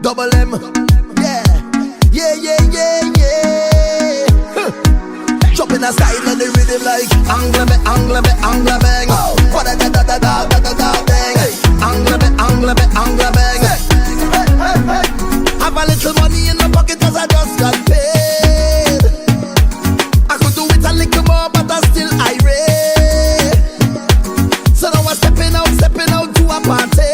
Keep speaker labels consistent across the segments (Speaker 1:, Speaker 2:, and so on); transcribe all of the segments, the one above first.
Speaker 1: double M. Yeah, yeah, yeah, yeah, yeah. Jump in a style and the rhythm like angle me, angle me, angle bang. What a da da da da da da da bang. Angle me, angle me, angle bang. Have a little money in my pocket 'cause I just got paid. I could do it a little more, but I still irate. So now I'm stepping out to a party.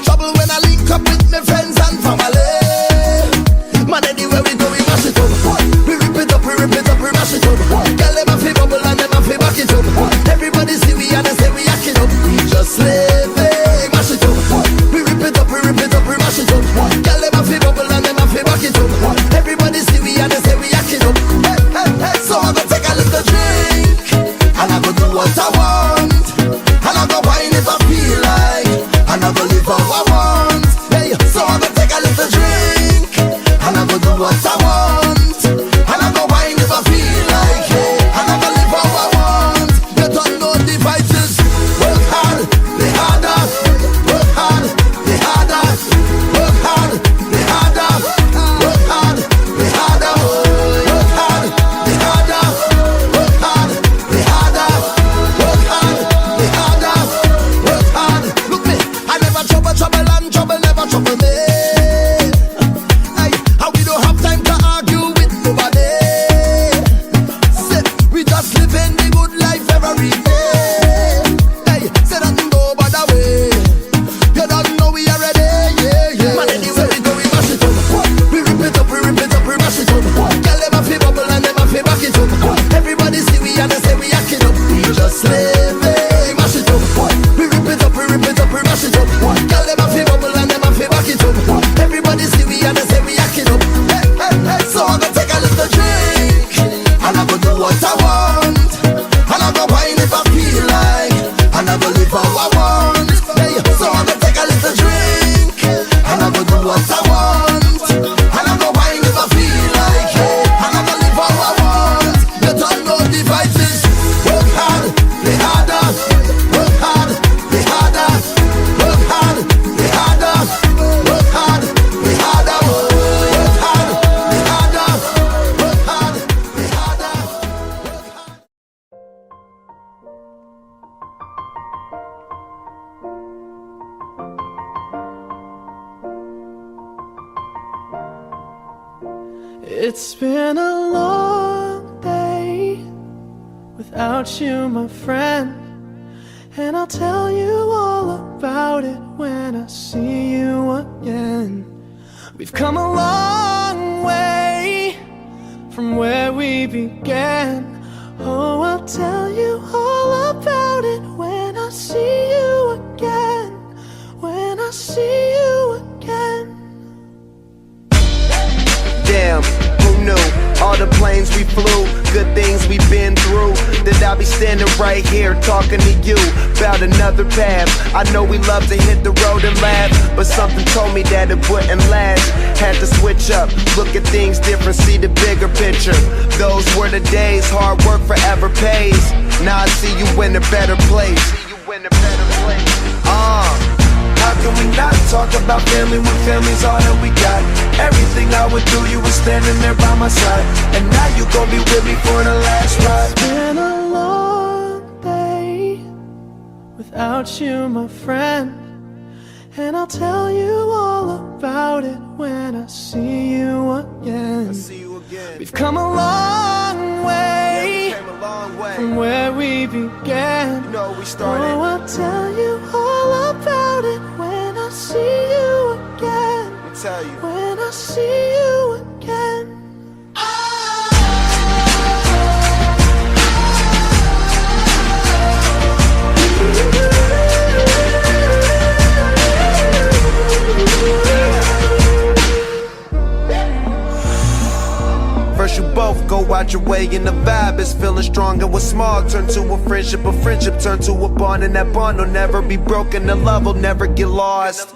Speaker 1: Trouble when I link up with my friends and family. Man, anywhere we go, we mash it up. We rip it up, we mash it up. Girl, them a fi bubble and them a fi back it up. Everybody see we and they say we act it up. We just living, mash it up. We rip it up, we mash it up. Girl, them a fi bubble and them a fi back it up. Everybody see we and they say we act it up. Hey, hey, hey. So I go take a little drink and I go do what I want. And I go wine if I feel like. And I go live how I want. Hey, so I go take a little drink and I go do what I want. And I go wine if I feel like. Hey, and I go live how I want. You don't know the vices. Work hard, play harder. Work hard, play harder. Work hard, play harder. Work hard, play harder. Work hard, play harder. Work hard, play harder. Work hard, play harder. Work hard. Look me, I never trouble and trouble never trouble me. Hey, and we don't have time to argue with nobody. Say, we just living the good life every day. Hey, say nothing go by the way. You don't know we are ready, yeah, yeah. Man, anywhere we go, we mash it up. We rip it up, we mash it up. Girl, them a fi bubble and them a fi back it up. Everybody see we and they say we act it up. We just living, mash it up. We rip it up, we mash it up. Girl, them a fi bubble and them a fi back it up. Everybody see we and they say we act it up. Hey, hey, hey. So I go take a little drink and I go do what I want. And I go wine if I feel like. And I go live how I want. Hey, so I go take a little drink and I go do what I want. And I go wine if I feel like. Hey, and I go live how I want. You don't know the vices. Work hard, play harder. Work hard, play harder. Work hard, play harder. Work hard, play harder. Work hard, play harder. Work hard, play harder.
Speaker 2: It's been a long day without you, my friend, and I'll tell you all about it when I see you again. We've come a long way from where we began. Oh, I'll tell you all about it when I see you again. When I see you again.
Speaker 3: Damn, who knew? All the planes we flew, good things we've been through. That I'll be standing right here talking to you about another path. I know we love to hit the road and laugh, but something told me that it wouldn't last. Had to switch up, look at things different, see the bigger picture. Those were the days, hard work forever pays. Now I see you in a better place. How can we not talk about family when family's all that we got? Everything I went through, you were standing there by my side, and now you gon' be with me for the last ride.
Speaker 2: It's been a long day without you, my friend, and I'll tell you all about it when I see you again. We've come a long way, from where we began.
Speaker 3: You know we started.
Speaker 2: Oh, I'll tell you all about it when I see you again.
Speaker 3: Tell you.
Speaker 2: When I see you again.
Speaker 3: First you both go out your way and the vibe is feeling strong, and what's small turn to a friendship turn to a bond, and that bond will never be broken, the love will never get lost.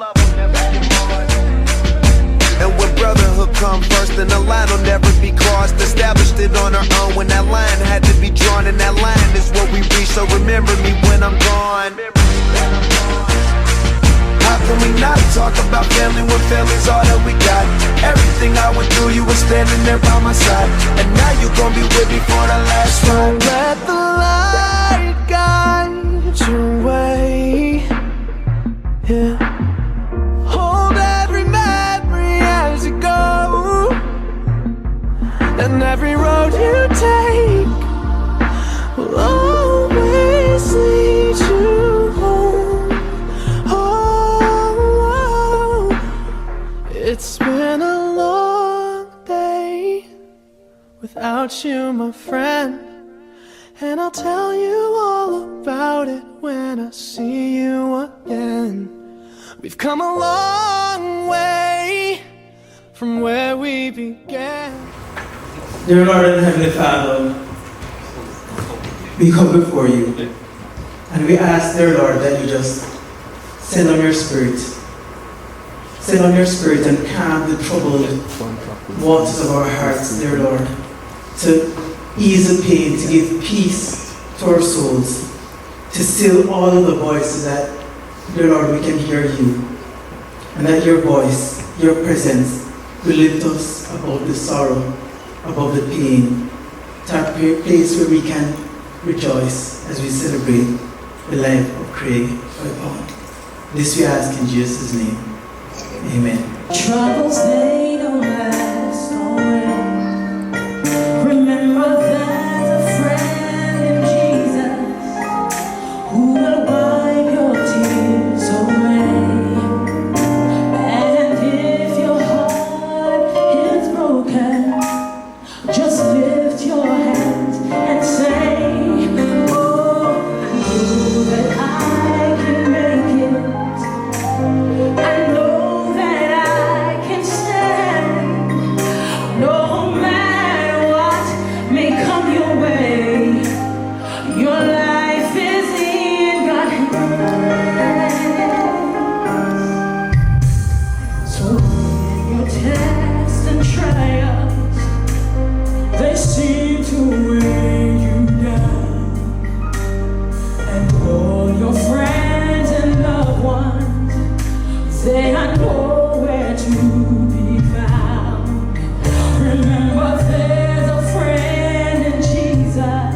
Speaker 3: And when brotherhood come first, then the line will never be crossed. Established it on our own when that line had to be drawn, and that line is what we reach, so remember me when I'm gone. How can we not talk about family when family's all that we got? Everything I went through, you were standing there by my side, and now you gon' be with me for the last ride.
Speaker 2: Don't let the light guide your way. Yeah. Hold every memory as you go, and every road you take will always lead you home. Oh, it's been a long day without you, my friend, and I'll tell you all about it when I see you again. We've come a long way from where we began.
Speaker 4: Dear Lord and Heavenly Father, we come before you and we ask, dear Lord, that you just send on your Spirit. Send on your Spirit and calm the troubled waters of our hearts, dear Lord, to ease the pain, to give peace to our souls, to still all of the voices that, dear Lord, we can hear you, and that your voice, your presence will lift us above the sorrow, above the pain, to a place where we can rejoice as we celebrate the life of Craig Hoi-Pong. This we ask in Jesus' name. Amen.
Speaker 5: Troubles, they don't last always. Remember there's a friend in Jesus who will wipe your tears away. And if your heart is broken, just lift your hands and say, oh, I know that I can make it. I know that I can stand, no matter what may come your way. Your life is in God's hands. So when your tests and trials, they seem to weigh you down, and all your friends and loved ones, they are nowhere to be found. Remember there's a friend in Jesus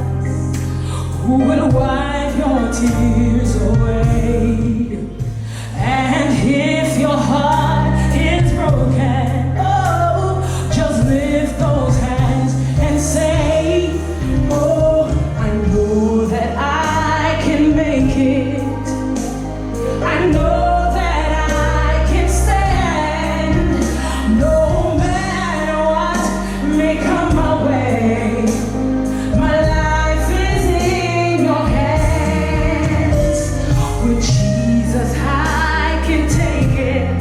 Speaker 5: who will wipe your tears away. And if your heart is broken, oh, just lift those hands and say, oh, I know that I can make it. I know that I can stand, no matter what may come my way. My life is in your hands. With Jesus, I can take it.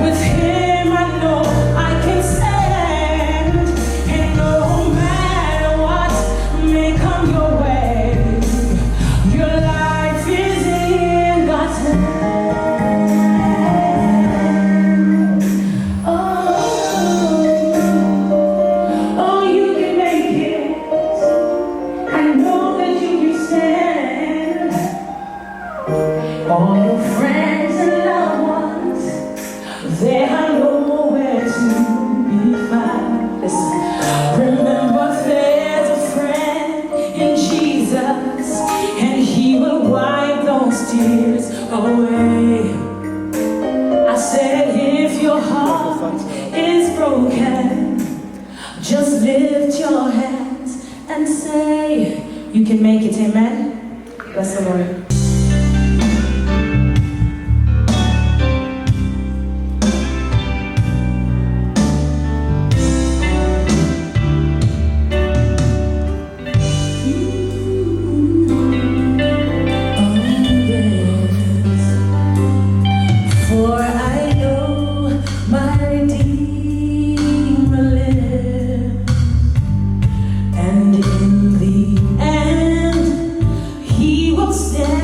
Speaker 5: With Him, I know I can stand, and no matter what may come your way, your life is in God's hands. Oh, you can make it. I know that you can stand. All your friends and loved ones, they are nowhere to be found. Listen. Remember there's a friend in Jesus, and He will wipe those tears away. I said if your heart is broken, just lift your hands and say, you can make it, amen? Bless the Lord. For I know my Redeemer lives, and in the end He will stand.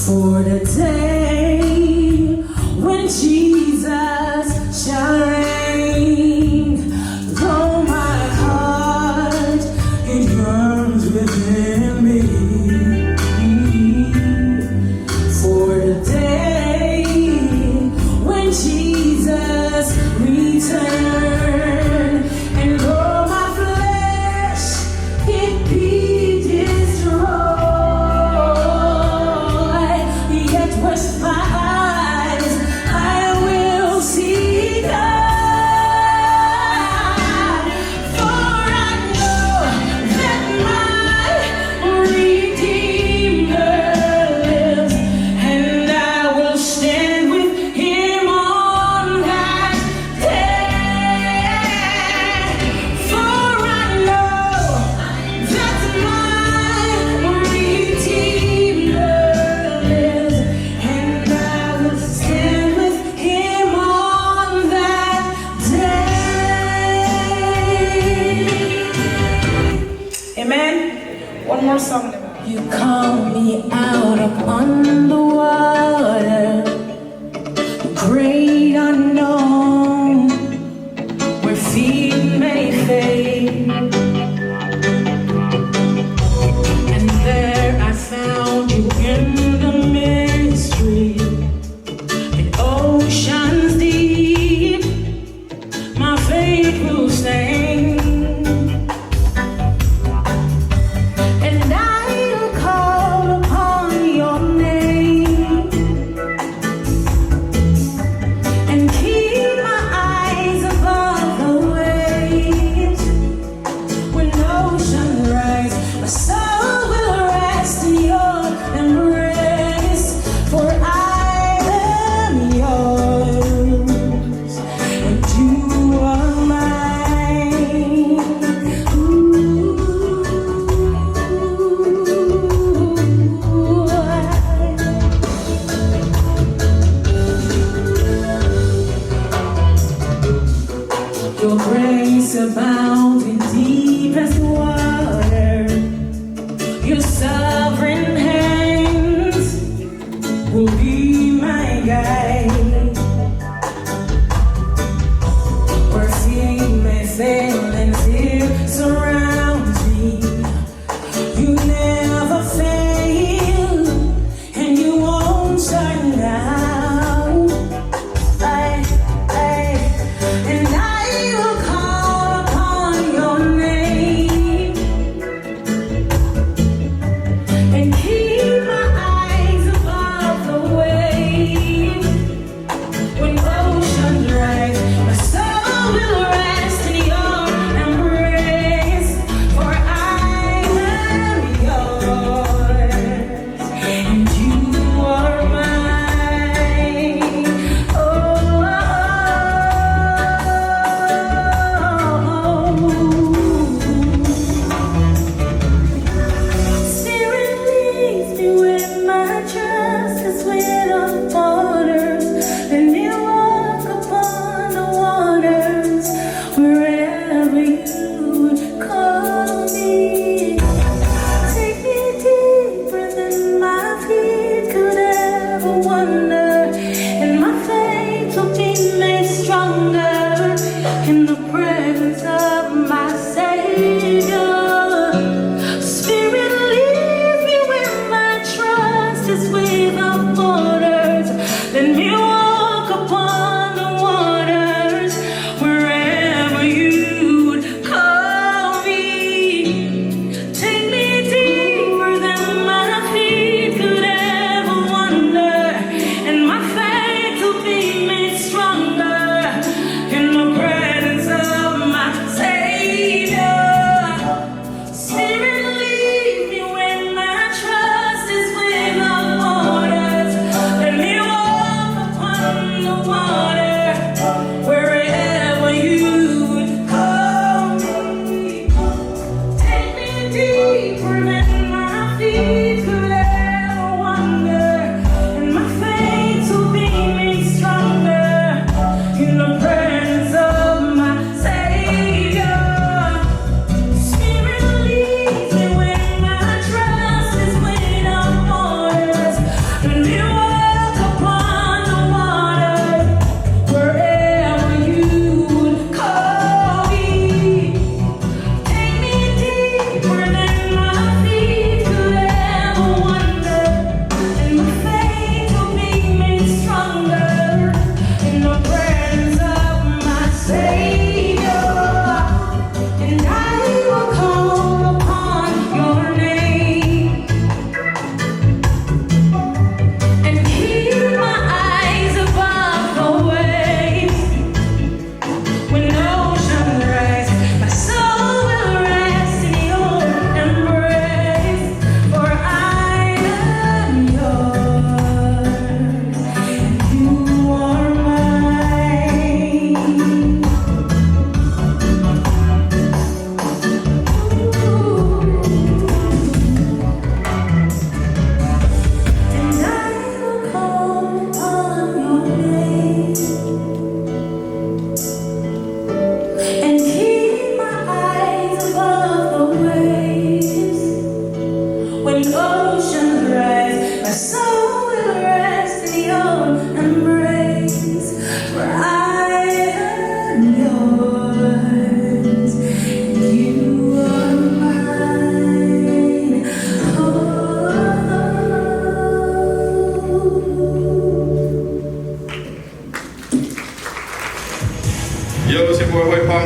Speaker 5: for the day when Jesus shall reign. Though my heart it yearns within me for the day when Jesus return, and though my flesh it be destroyed, yet was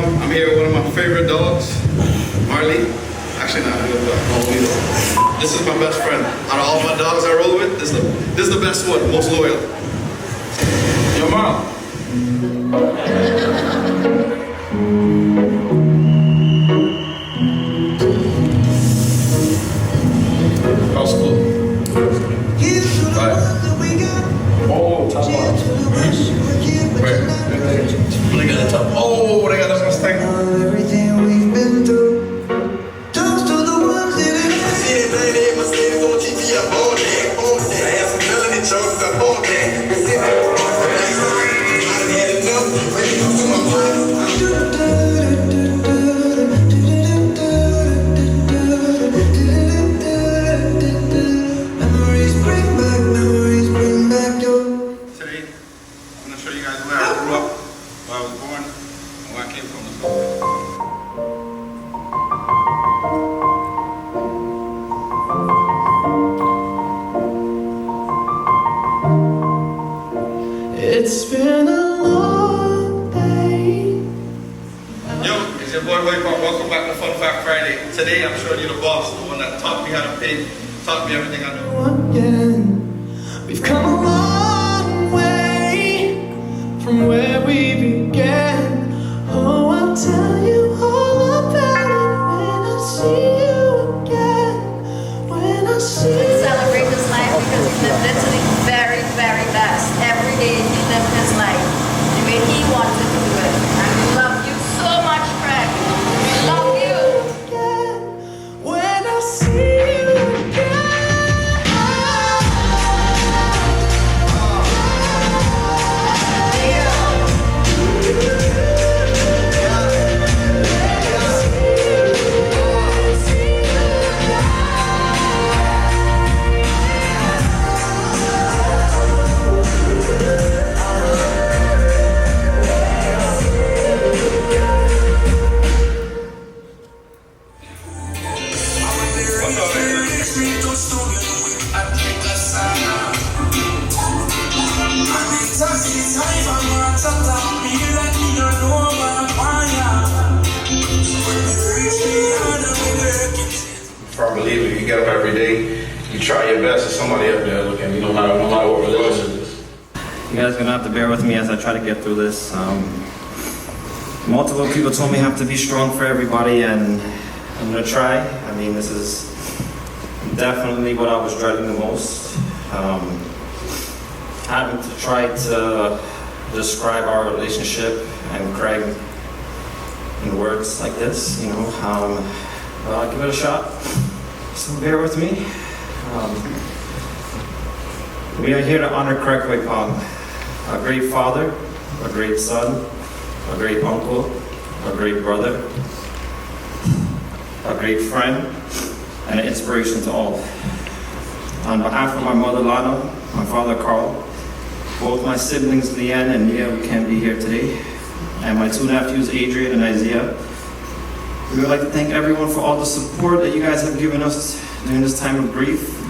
Speaker 6: I'm here with one of my favorite dogs, Marley. Actually, not a good dog. This is my best friend. Out of all my dogs I roll with, this is the best one, most loyal. Yo, Marl. How's school? Right. Oh, top one. Where? They got the top. Oh, they got the Mustang.
Speaker 1: Everything we've been through. Toast to the ones that memories bring back your.
Speaker 6: Today, I'm gonna show you guys where I grew up, where I was born, and where I came from. Let's go.
Speaker 2: It's been a long day.
Speaker 6: Yo, it's your boy Hoi-Pong. Welcome back to Fun Fact Friday. Today, I'm showing you the boss, the one that taught me how to paint, taught me everything I know.
Speaker 2: Again, we've come a long way from where we began. Oh, I'll tell you all about it when I see you again. When I see you.
Speaker 7: Celebrate his life because he lived it to the very, very best. Every day he lived his life the way he wanted to do it. And we love you so much, Craig. We love you.
Speaker 2: Again, when I see you again.
Speaker 6: Firm believer, you get up every day, you try your best, there's somebody up there looking at you, no matter what religion it is.
Speaker 8: You guys are gonna have to bear with me as I try to get through this. Multiple people told me I have to be strong for everybody, and I'm gonna try. I mean, this is definitely what I was dreading the most. Having to try to describe our relationship and Craig in words like this, you know. But I'll give it a shot. So bear with me. We are here to honor Craig Hoi-Pong, a great father, a great son, a great uncle, a great brother, a great friend, and an inspiration to all. On behalf of my mother Lana, my father Carl, both my siblings Leanne and Nia, who can't be here today, and my two nephews Adrian and Isaiah, we would like to thank everyone for all the support that you guys have given us during this time of grief.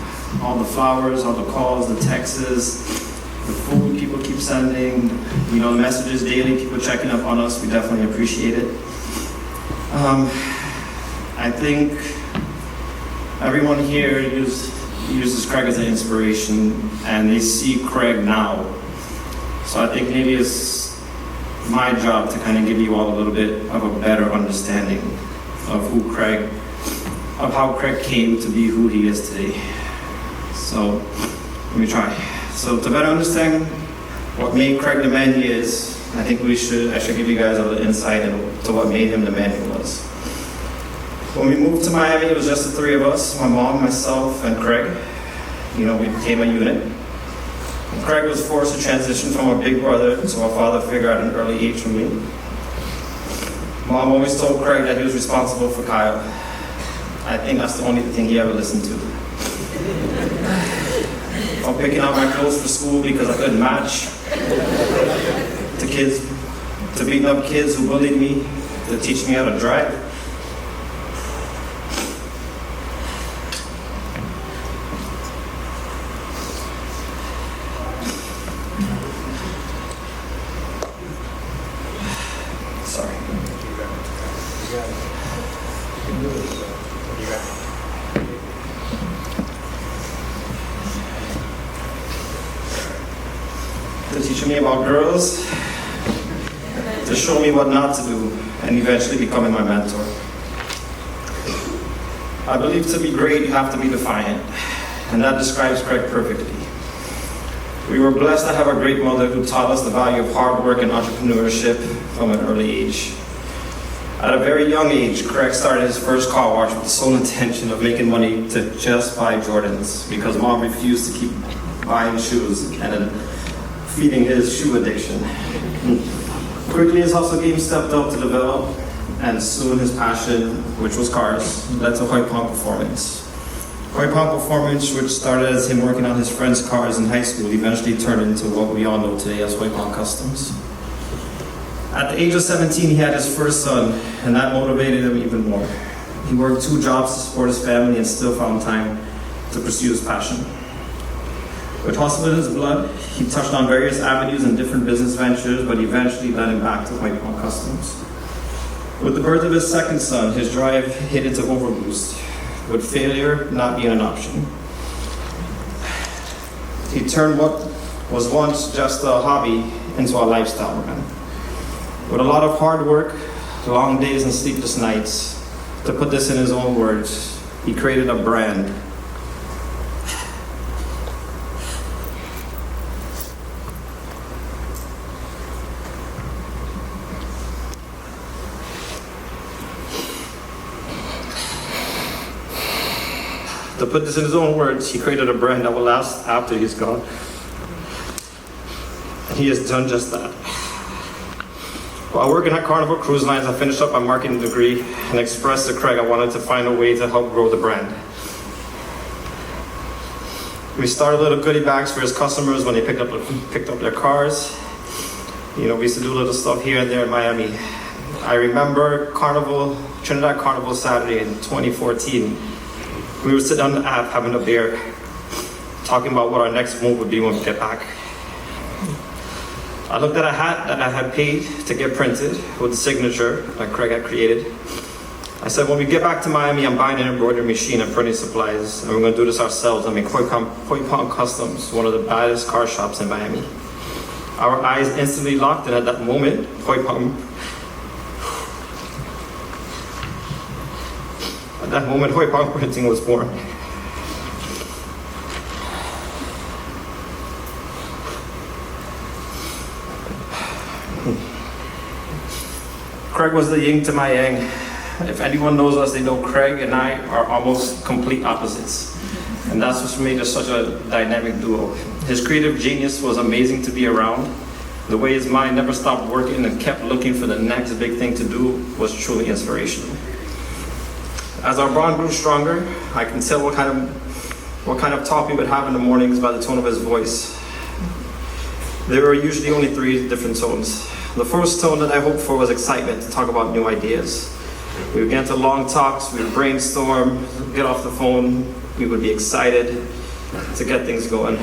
Speaker 8: All the flowers, all the calls, the texts, the food people keep sending, you know, messages daily, people checking up on us. We definitely appreciate it. I think everyone here uses Craig as an inspiration, and they see Craig now. So I think maybe it's my job to kind of give you all a little bit of a better understanding of how Craig came to be who he is today. So let me try. So to better understand what made Craig the man he is, I think I should give you guys a little insight into what made him the man he was. When we moved to Miami, it was just the three of us, my mom, myself, and Craig. You know, we became a unit. And Craig was forced to transition from a big brother to a father figure at an early age for me. Mom always told Craig that he was responsible for Kyle. I think that's the only thing he ever listened to. From picking out my clothes for school because I couldn't match, to beating up kids who bullied me, to teach me how to drive. Sorry. teaching me about girls, to show me what not to do, and eventually becoming my mentor. I believe to be great, you have to be defiant, and that describes Craig perfectly. We were blessed to have a great mother who taught us the value of hard work and entrepreneurship from an early age. At a very young age, Craig started his first car wash with the sole intention of making money to just buy Jordans because mom refused to keep buying shoes and then feeding his shoe addiction. Quickly, his hustle game stepped up to develop, and soon his passion, which was cars, led to Hoi-Pong Performance. Hoi-Pong Performance, which started as him working on his friends' cars in high school, eventually turned into what we all know today as Hoi-Pong Customs. At the age of 17, he had his first son, and that motivated him even more. He worked 2 jobs to support his family and still found time to pursue his passion. With hustle in his blood, he touched on various avenues and different business ventures, but eventually led him back to Hoi-Pong Customs. With the birth of his second son, his drive hit into overboost, with failure not being an option. He turned what was once just a hobby into a lifestyle brand. With a lot of hard work, long days and sleepless nights, to put this in his own words, he created a brand. To put this in his own words, he created a brand that will last after he's gone. And he has done just that. While working at Carnival Cruise Lines, I finished up my marketing degree and expressed to Craig I wanted to find a way to help grow the brand. We started little goodie bags for his customers when they picked up their cars. You know, we used to do little stuff here and there in Miami. I remember Trinidad Carnival Saturday in 2014. We would sit on the app having a beer, talking about what our next move would be when we get back. I looked at a hat that I had paid to get printed with the signature that Craig had created. I said, when we get back to Miami, I'm buying an embroidery machine and printing supplies, and we're going to do this ourselves and make Hoi-Pong Customs one of the baddest car shops in Miami. Our eyes instantly locked, and at that moment, Hoi-Pong Printing was born. Craig was the yin to my yang. If anyone knows us, they know Craig and I are almost complete opposites. And that's what made us such a dynamic duo. His creative genius was amazing to be around. The way his mind never stopped working and kept looking for the next big thing to do was truly inspirational. As our bond grew stronger, I can tell what kind of talk we would have in the mornings by the tone of his voice. There were usually only 3 different tones. The first tone that I hoped for was excitement to talk about new ideas. We would get into long talks, we would brainstorm, get off the phone, we would be excited to get things going.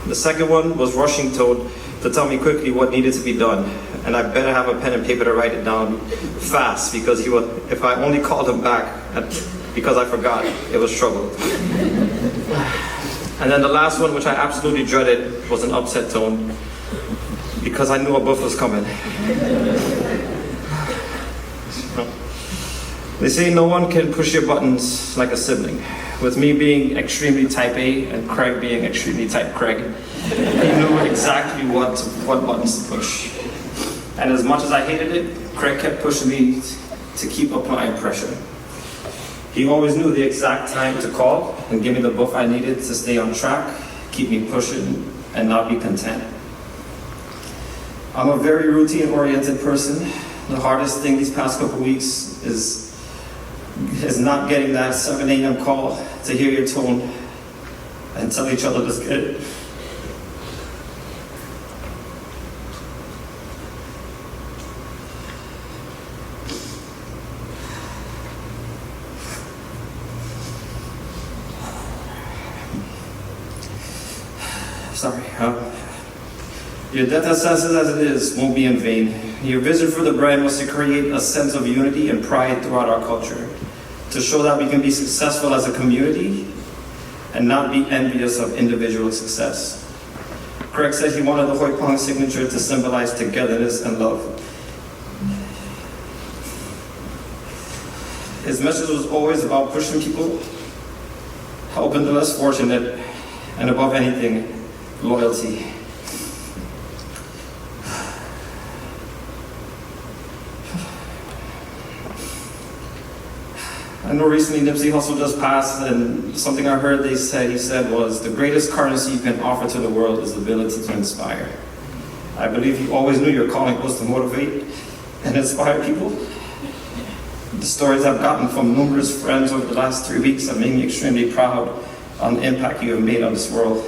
Speaker 8: The second one was rushing tone to tell me quickly what needed to be done, and I better have a pen and paper to write it down fast because if I only called him back because I forgot, it was trouble. And then the last one, which I absolutely dreaded, was an upset tone because I knew a buff was coming. They say no one can push your buttons like a sibling. With me being extremely type A and Craig being extremely type Craig, he knew exactly what buttons to push. And as much as I hated it, Craig kept pushing me to keep applying pressure. He always knew the exact time to call and give me the buff I needed to stay on track, keep me pushing, and not be content. I'm a very routine-oriented person. The hardest thing these past couple weeks is not getting that 7 a.m. call to hear your tone and tell each other let's get it. Sorry. Your death as sensitive as it is won't be in vain. Your vision for the brand was to create a sense of unity and pride throughout our culture, to show that we can be successful as a community and not be envious of individual success. Craig said he wanted the Hoi-Pong signature to symbolize togetherness and love. His message was always about pushing people, helping the less fortunate, and above anything, loyalty. I know recently Nipsey Hussle just passed, and something I heard he said was, the greatest currency you can offer to the world is the ability to inspire. I believe you always knew your calling was to motivate and inspire people. The stories I've gotten from numerous friends over the last 3 weeks have made me extremely proud on the impact you have made on this world.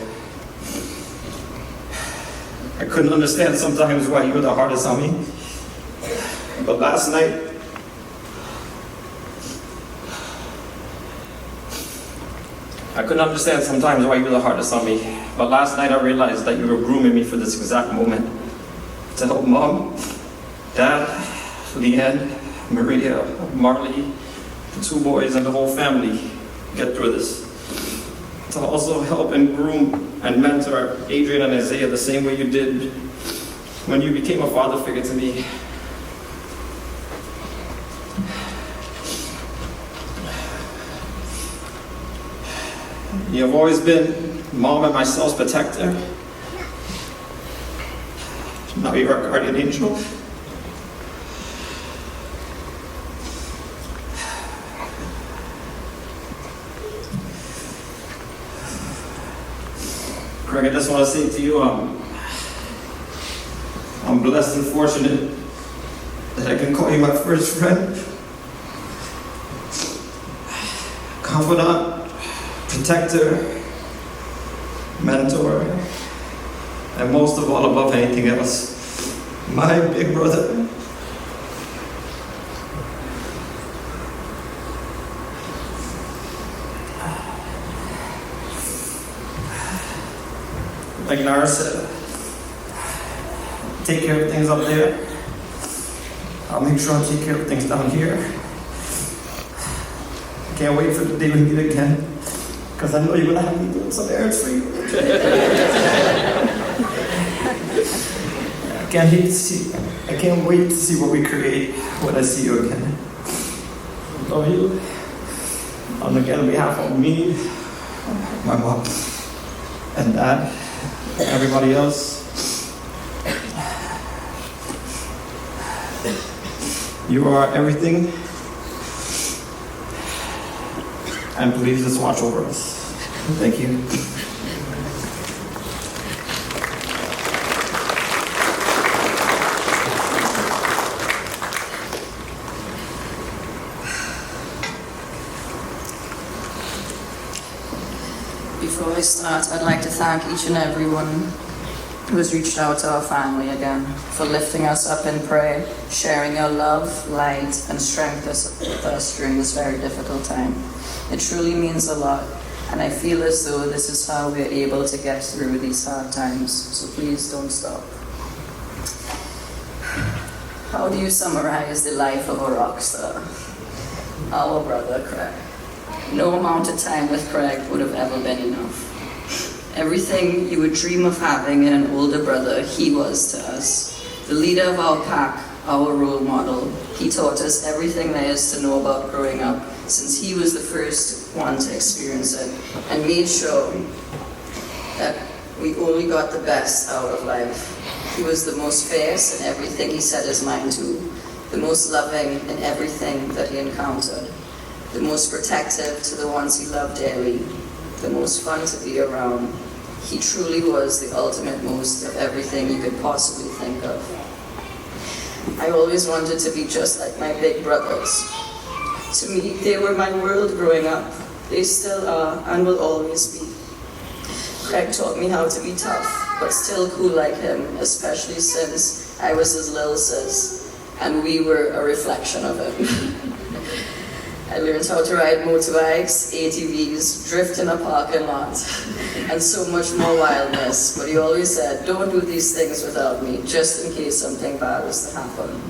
Speaker 8: I couldn't understand sometimes why you were the hardest on me, but last night, I realized I realized that you were grooming me for this exact moment. To help Mom, Dad, Leanne, Maria, Marley, the 2 boys, and the whole family get through this. To also help and groom and mentor Adrian and Isaiah the same way you did when you became a father figure to me. You have always been Mom and myself's protector. Now you're our guardian angel. Craig, I just want to say to you, I'm blessed and fortunate that I can call you my first friend, confidant, protector, mentor, and most of all, above anything else, my big brother. Like Nara said, take care of things up there. I'll make sure I take care of things down here. I can't wait for the day we meet again, because I know you're gonna have me doing some errands for you. I can't wait to see what we create when I see you again. I love you. And again, on behalf of me, my mom, and Dad, and everybody else, you are everything. And please just watch over us. Thank you.
Speaker 9: Before I start, I'd like to thank each and everyone who has reached out to our family again for lifting us up in prayer, sharing your love, light, and strength with us during this very difficult time. It truly means a lot, and I feel as though this is how we're able to get through these hard times, so please don't stop. How do you summarize the life of a rock star? Our brother, Craig. No amount of time with Craig would have ever been enough. Everything you would dream of having in an older brother, he was to us. The leader of our pack, our role model. He taught us everything there is to know about growing up, since he was the first one to experience it, and made sure that we only got the best out of life. He was the most fierce in everything he set his mind to, the most loving in everything that he encountered, the most protective to the ones he loved dearly, the most fun to be around. He truly was the ultimate most of everything you could possibly think of. I always wanted to be just like my big brothers. To me, they were my world growing up. They still are and will always be. Craig taught me how to be tough, but still cool like him, especially since I was his little sis, and we were a reflection of him. I learned how to ride motorbikes, ATVs, drift in a parking lot, and so much more wildness. But he always said, don't do these things without me, just in case something bad was to happen.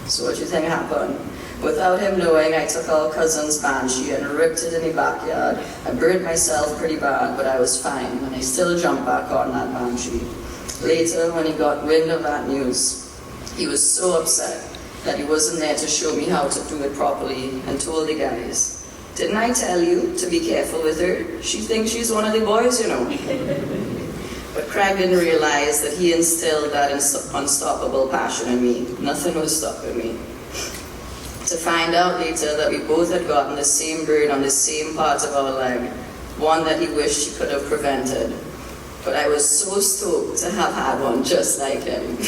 Speaker 9: So what do you think happened? Without him knowing, I took our cousin's Banshee and ripped it in the backyard. I burned myself pretty bad, but I was fine, and I still jumped back on that Banshee. Later, when he got wind of that news, he was so upset that he wasn't there to show me how to do it properly and told the guys, "Didn't I tell you to be careful with her? She thinks she's one of the boys, you know." But Craig didn't realize that he instilled that unstoppable passion in me. Nothing was stopping me. To find out later that we both had gotten the same burn on the same part of our leg, one that he wished he could have prevented. But I was so stoked to have had one just like him.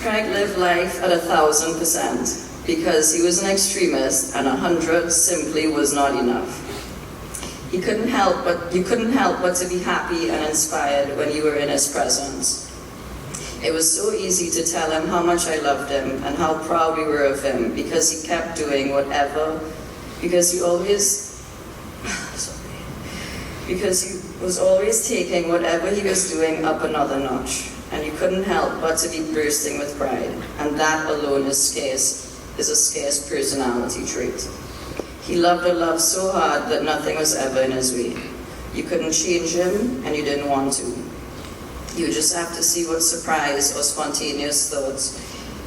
Speaker 9: Craig lived life at 1,000% because he was an extremist and 100 simply was not enough. You couldn't help but to be happy and inspired when you were in his presence. It was so easy to tell him how much I loved him and how proud we were of him because he kept doing whatever, because he was always taking whatever he was doing up another notch, and you couldn't help but to be bursting with pride, and that alone is a scarce personality trait. He loved a love so hard that nothing was ever in his way. You couldn't change him, and you didn't want to. You just have to see what surprise or spontaneous thoughts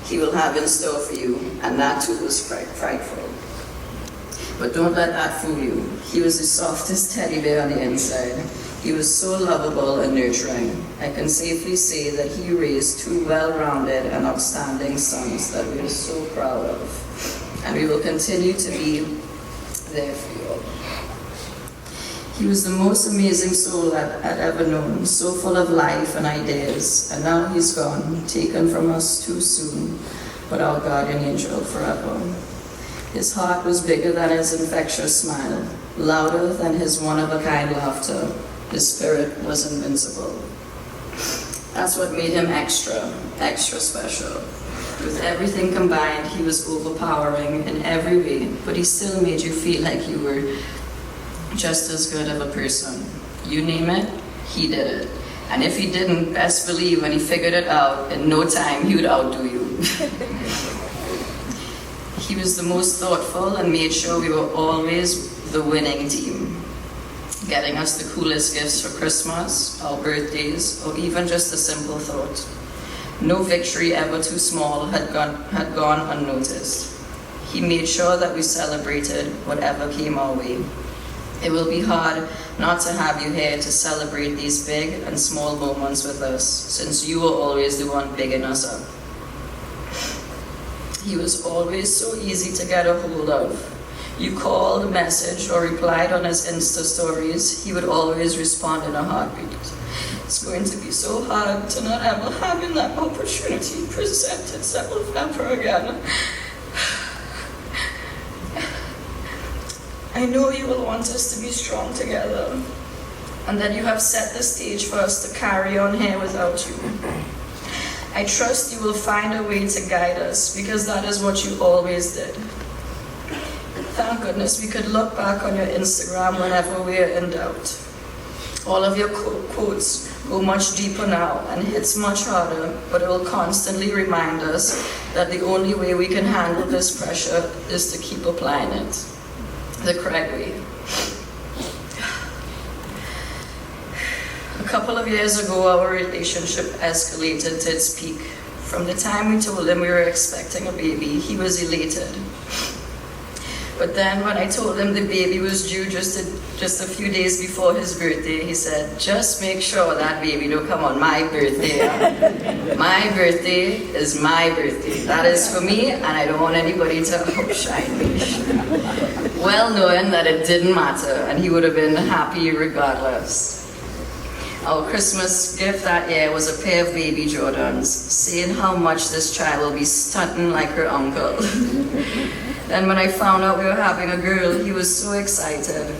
Speaker 9: he will have in store for you, and that too was frightful. But don't let that fool you. He was the softest teddy bear on the inside. He was so lovable and nurturing. I can safely say that he raised two well-rounded and outstanding sons that we are so proud of. And we will continue to be there for you all. He was the most amazing soul I'd ever known, so full of life and ideas. And now he's gone, taken from us too soon, but our guardian angel forever. His heart was bigger than his infectious smile, louder than his one-of-a-kind laughter. His spirit was invincible. That's what made him extra special. With everything combined, he was overpowering in every way, but he still made you feel like you were just as good of a person. You name it, he did it. And if he didn't, best believe when he figured it out, in no time he would outdo you. He was the most thoughtful and made sure we were always the winning team, getting us the coolest gifts for Christmas, our birthdays, or even just a simple thought. No victory ever too small had gone unnoticed. He made sure that we celebrated whatever came our way. It will be hard not to have you here to celebrate these big and small moments with us, since you were always the one bigging us up. He was always so easy to get a hold of. You called, messaged, or replied on his Insta stories, he would always respond in a heartbeat. It's going to be so hard to not ever having that opportunity present itself ever again. I know you will want us to be strong together, and that you have set the stage for us to carry on here without you. I trust you will find a way to guide us, because that is what you always did. Thank goodness we could look back on your Instagram whenever we are in doubt. All of your quotes go much deeper now and hits much harder, but it will constantly remind us that the only way we can handle this pressure is to keep applying it the correct way. A couple of years ago, our relationship escalated to its peak. From the time we told him we were expecting a baby, he was elated. But then when I told him the baby was due just a few days before his birthday, he said, "Just make sure that baby don't come on my birthday. My birthday is my birthday. That is for me, and I don't want anybody to outshine me." Well knowing that it didn't matter, and he would have been happy regardless. Our Christmas gift that year was a pair of baby Jordans, saying how much this child will be stunting like her uncle. Then when I found out we were having a girl, he was so excited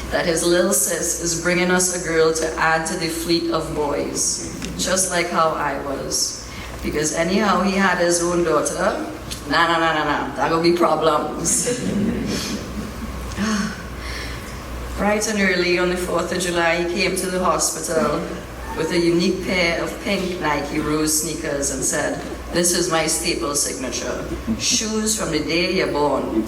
Speaker 9: that his little sis is bringing us a girl to add to the fleet of boys, just like how I was. Because anyhow he had his own daughter, nah, that will be problems. Bright and early on the 4th of July, he came to the hospital with a unique pair of pink Nike Rose sneakers and said, "This is my staple signature. Shoes from the day you're born."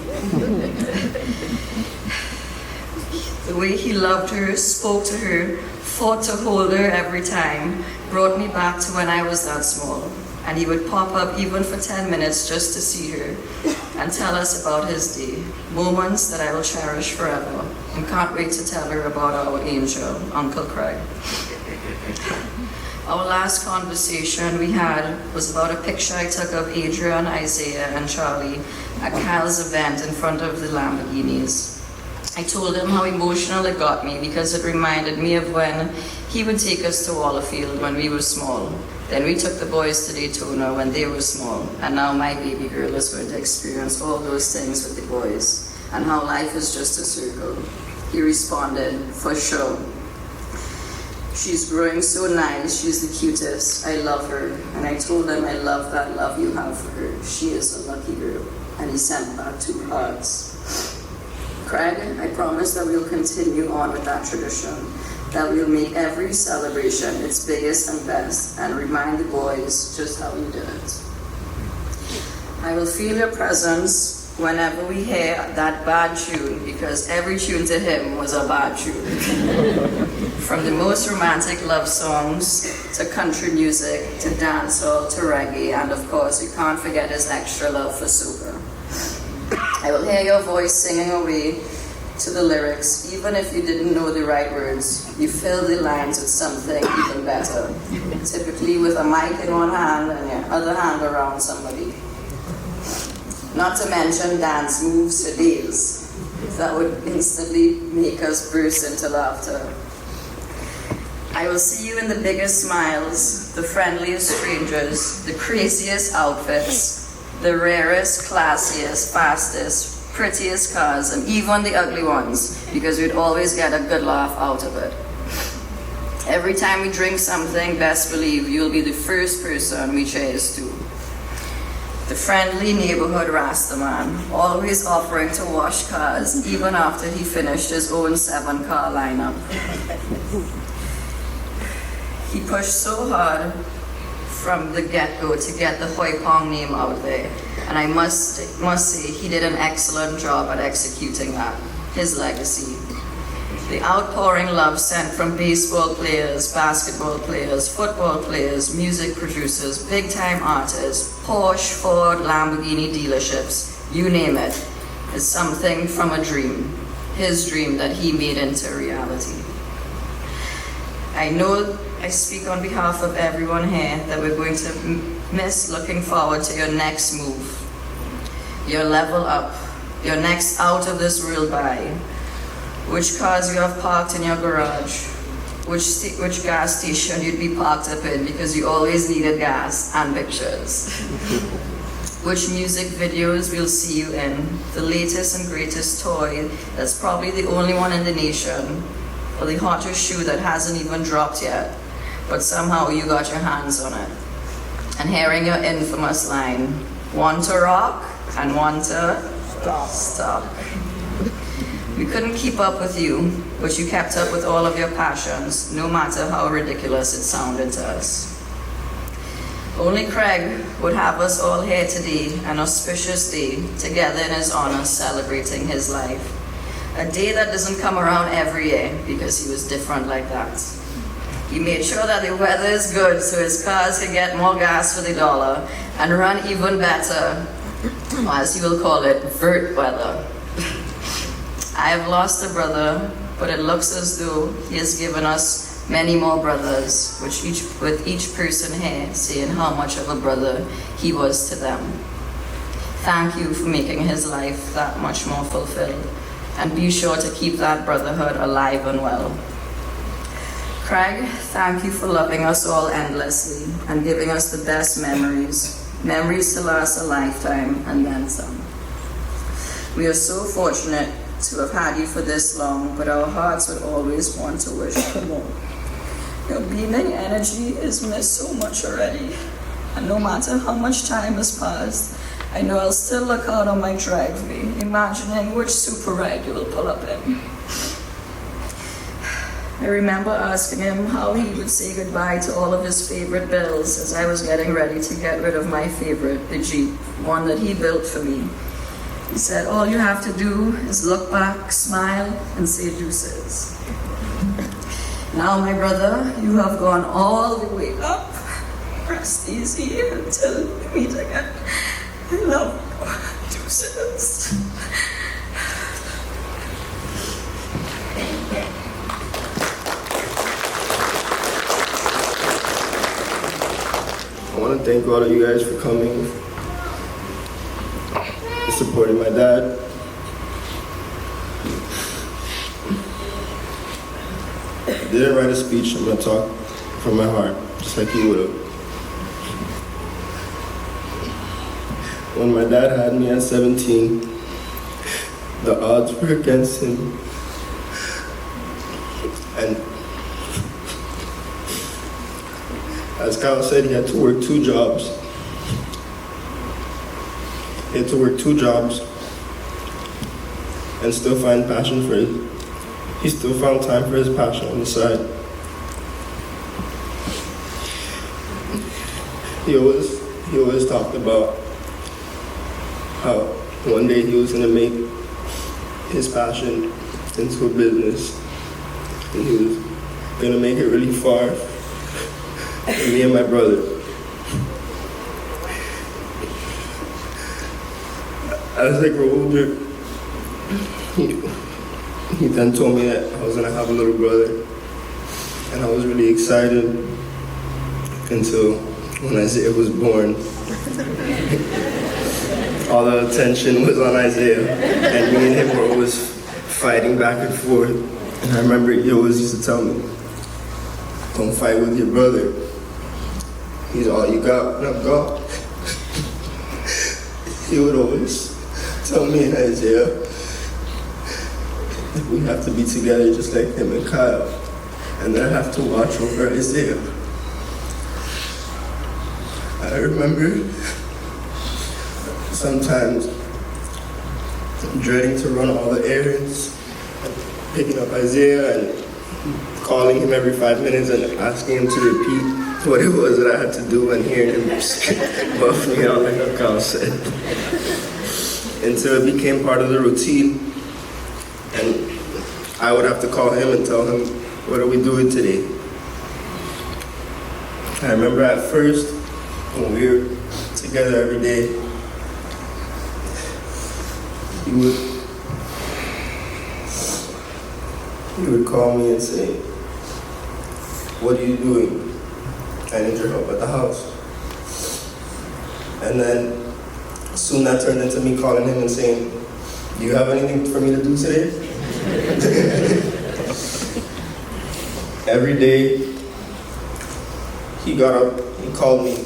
Speaker 9: The way he loved her, spoke to her, fought to hold her every time, brought me back to when I was that small. And he would pop up even for 10 minutes just to see her and tell us about his day. Moments that I will cherish forever and can't wait to tell her about our angel, Uncle Craig. Our last conversation we had was about a picture I took of Adrian, Isaiah, and Charlie at Kyle's event in front of the Lamborghinis. I told him how emotional it got me because it reminded me of when he would take us to Wallerfield when we were small. Then we took the boys to Daytona when they were small, and now my baby girl is going to experience all those things with the boys, and how life is just a circle. He responded, for sure. She's growing so nice, she's the cutest, I love her. And I told him I love that love you have for her. She is a lucky girl. And he sent back 2 hearts. Craig, I promise that we'll continue on with that tradition, that we'll make every celebration its biggest and best, and remind the boys just how you did it. I will feel your presence whenever we hear that bad tune, because every tune to him was a bad tune. From the most romantic love songs, to country music, to dancehall, to reggae, and of course, you can't forget his extra love for soca. I will hear your voice singing away to the lyrics, even if you didn't know the right words. You fill the lines with something even better, typically with a mic in one hand and your other hand around somebody. Not to mention dance moves for days that would instantly make us burst into laughter. I will see you in the biggest smiles, the friendliest strangers, the craziest outfits, the rarest, classiest, fastest, prettiest cars, and even the ugly ones, because we'd always get a good laugh out of it. Every time we drink something, best believe you'll be the first person we cheers to. The friendly neighborhood Rastaman, always offering to wash cars, even after he finished his own 7-car lineup. He pushed so hard from the get-go to get the Hoi-Pong name out there, and I must say he did an excellent job at executing that, his legacy. The outpouring love sent from baseball players, basketball players, football players, music producers, big-time artists, Porsche, Ford, Lamborghini dealerships, you name it, is something from a dream, his dream that he made into reality. I know I speak on behalf of everyone here that we're going to miss looking forward to your next move, your level up, your next out of this world buy, which cars you have parked in your garage, which gas station you'd be parked up in because you always needed gas and pictures, which music videos we'll see you in, the latest and greatest toy that's probably the only one in the nation, or the hottest shoe that hasn't even dropped yet, but somehow you got your hands on it. And hearing your infamous line, want to rock and want to stop. We couldn't keep up with you, but you kept up with all of your passions, no matter how ridiculous it sounded to us. Only Craig would have us all here today, an auspicious day, together in his honor, celebrating his life. A day that doesn't come around every year, because he was different like that. He made sure that the weather is good so his cars can get more gas for the dollar and run even better, or as he will call it, vert weather. I have lost a brother, but it looks as though he has given us many more brothers, with each person here saying how much of a brother he was to them. Thank you for making his life that much more fulfilled, and be sure to keep that brotherhood alive and well. Craig, thank you for loving us all endlessly and giving us the best memories, memories to last a lifetime and then some. We are so fortunate to have had you for this long, but our hearts would always want to wish for more. Your beaming energy is missed so much already, and no matter how much time has passed, I know I'll still look out on my driveway, imagining which super ride you will pull up in. I remember asking him how he would say goodbye to all of his favorite bills as I was getting ready to get rid of my favorite, the Jeep, one that he built for me. He said, all you have to do is look back, smile, and say deuces. Now, my brother, you have gone all the way up. Rest easy until we meet again. I love you. Deuces.
Speaker 10: I want to thank all of you guys for coming, for supporting my dad. I didn't write a speech, I'm going to talk from my heart, just like you would have. When my dad had me at 17, the odds were against him. And as Kyle said, he had to work 2 jobs. He had to work 2 jobs and still find passion for it. He still found time for his passion on the side. He always talked about how one day he was gonna make his passion into a business, and he was gonna make it really far. And me and my brother. As I grew older, he then told me that I was gonna have a little brother, and I was really excited until when Isaiah was born. All the attention was on Isaiah, and me and him were always fighting back and forth. And I remember he always used to tell me, "Don't fight with your brother. He's all you got when I'm gone." He would always tell me and Isaiah that we have to be together just like him and Kyle, and that I have to watch over Isaiah. I remember sometimes dreading to run all the errands, picking up Isaiah and calling him every 5 minutes and asking him to repeat what it was that I had to do, and hearing him buff me out like Kyle said. Until it became part of the routine, and I would have to call him and tell him, "What are we doing today?" I remember at first, when we were together every day, he would call me and say, "What are you doing? I need your help at the house." And then soon that turned into me calling him and saying, "Do you have anything for me to do today?" Every day he got up, he called me,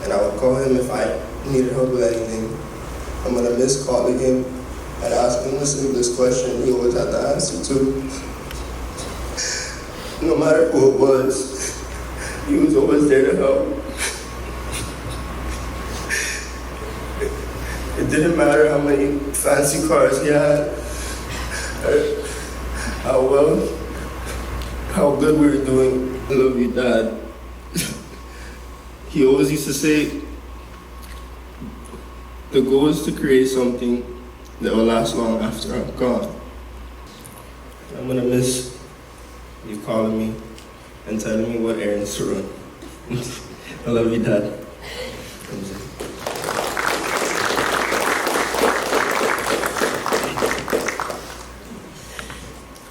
Speaker 10: and I would call him if I needed help with anything. I'm gonna miss calling him and asking him the simplest question he always had the answer to. No matter who it was, he was always there to help. It didn't matter how many fancy cars he had, or how good we were doing. I love you, Dad. He always used to say, the goal is to create something that will last long after I'm gone. I'm gonna miss you calling me and telling me what errands to run. I love you, Dad.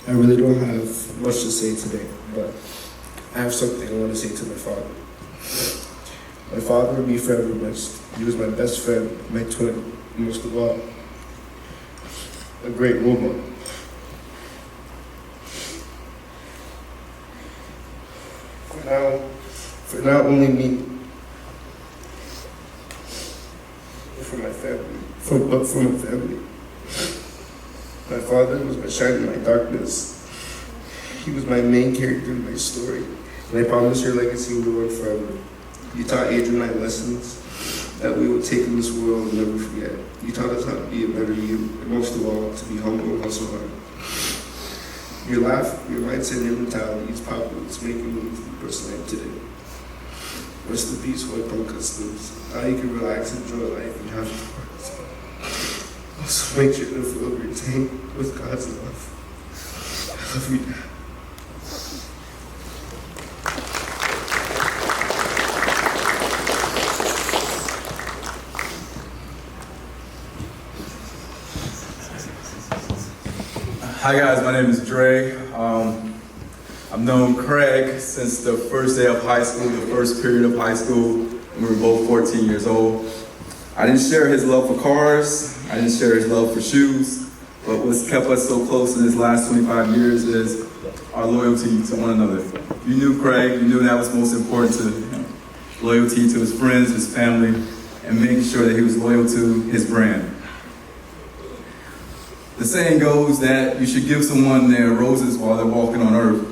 Speaker 11: I really don't have much to say today, but I have something I want to say to my father. My father would be forever blessed. He was my best friend, my twin, and most of all, a great role model. For not only me, but for my family. My father was my shine in my darkness. He was my main character in my story, and I promise your legacy will live on forever. You taught Adrian and I lessons that we would take in this world and never forget. You taught us how to be a better you, and most of all, to be humble and hustle hard. Your laugh, your mindset, and your mentality is powerful. It's making me into the person I am today. Rest in peace, Hoi-Pong customs. Now you can relax, enjoy life, and have fun. Also make sure to fill your tank with God's love. I love you, Dad.
Speaker 12: Hi guys, my name is Dre. I've known Craig since the first day of high school, the first period of high school. We were both 14 years old. I didn't share his love for cars, I didn't share his love for shoes, but what's kept us so close in this last 25 years is our loyalty to one another. You knew Craig, you knew that was most important to him. Loyalty to his friends, his family, and making sure that he was loyal to his brand. The saying goes that you should give someone their roses while they're walking on earth.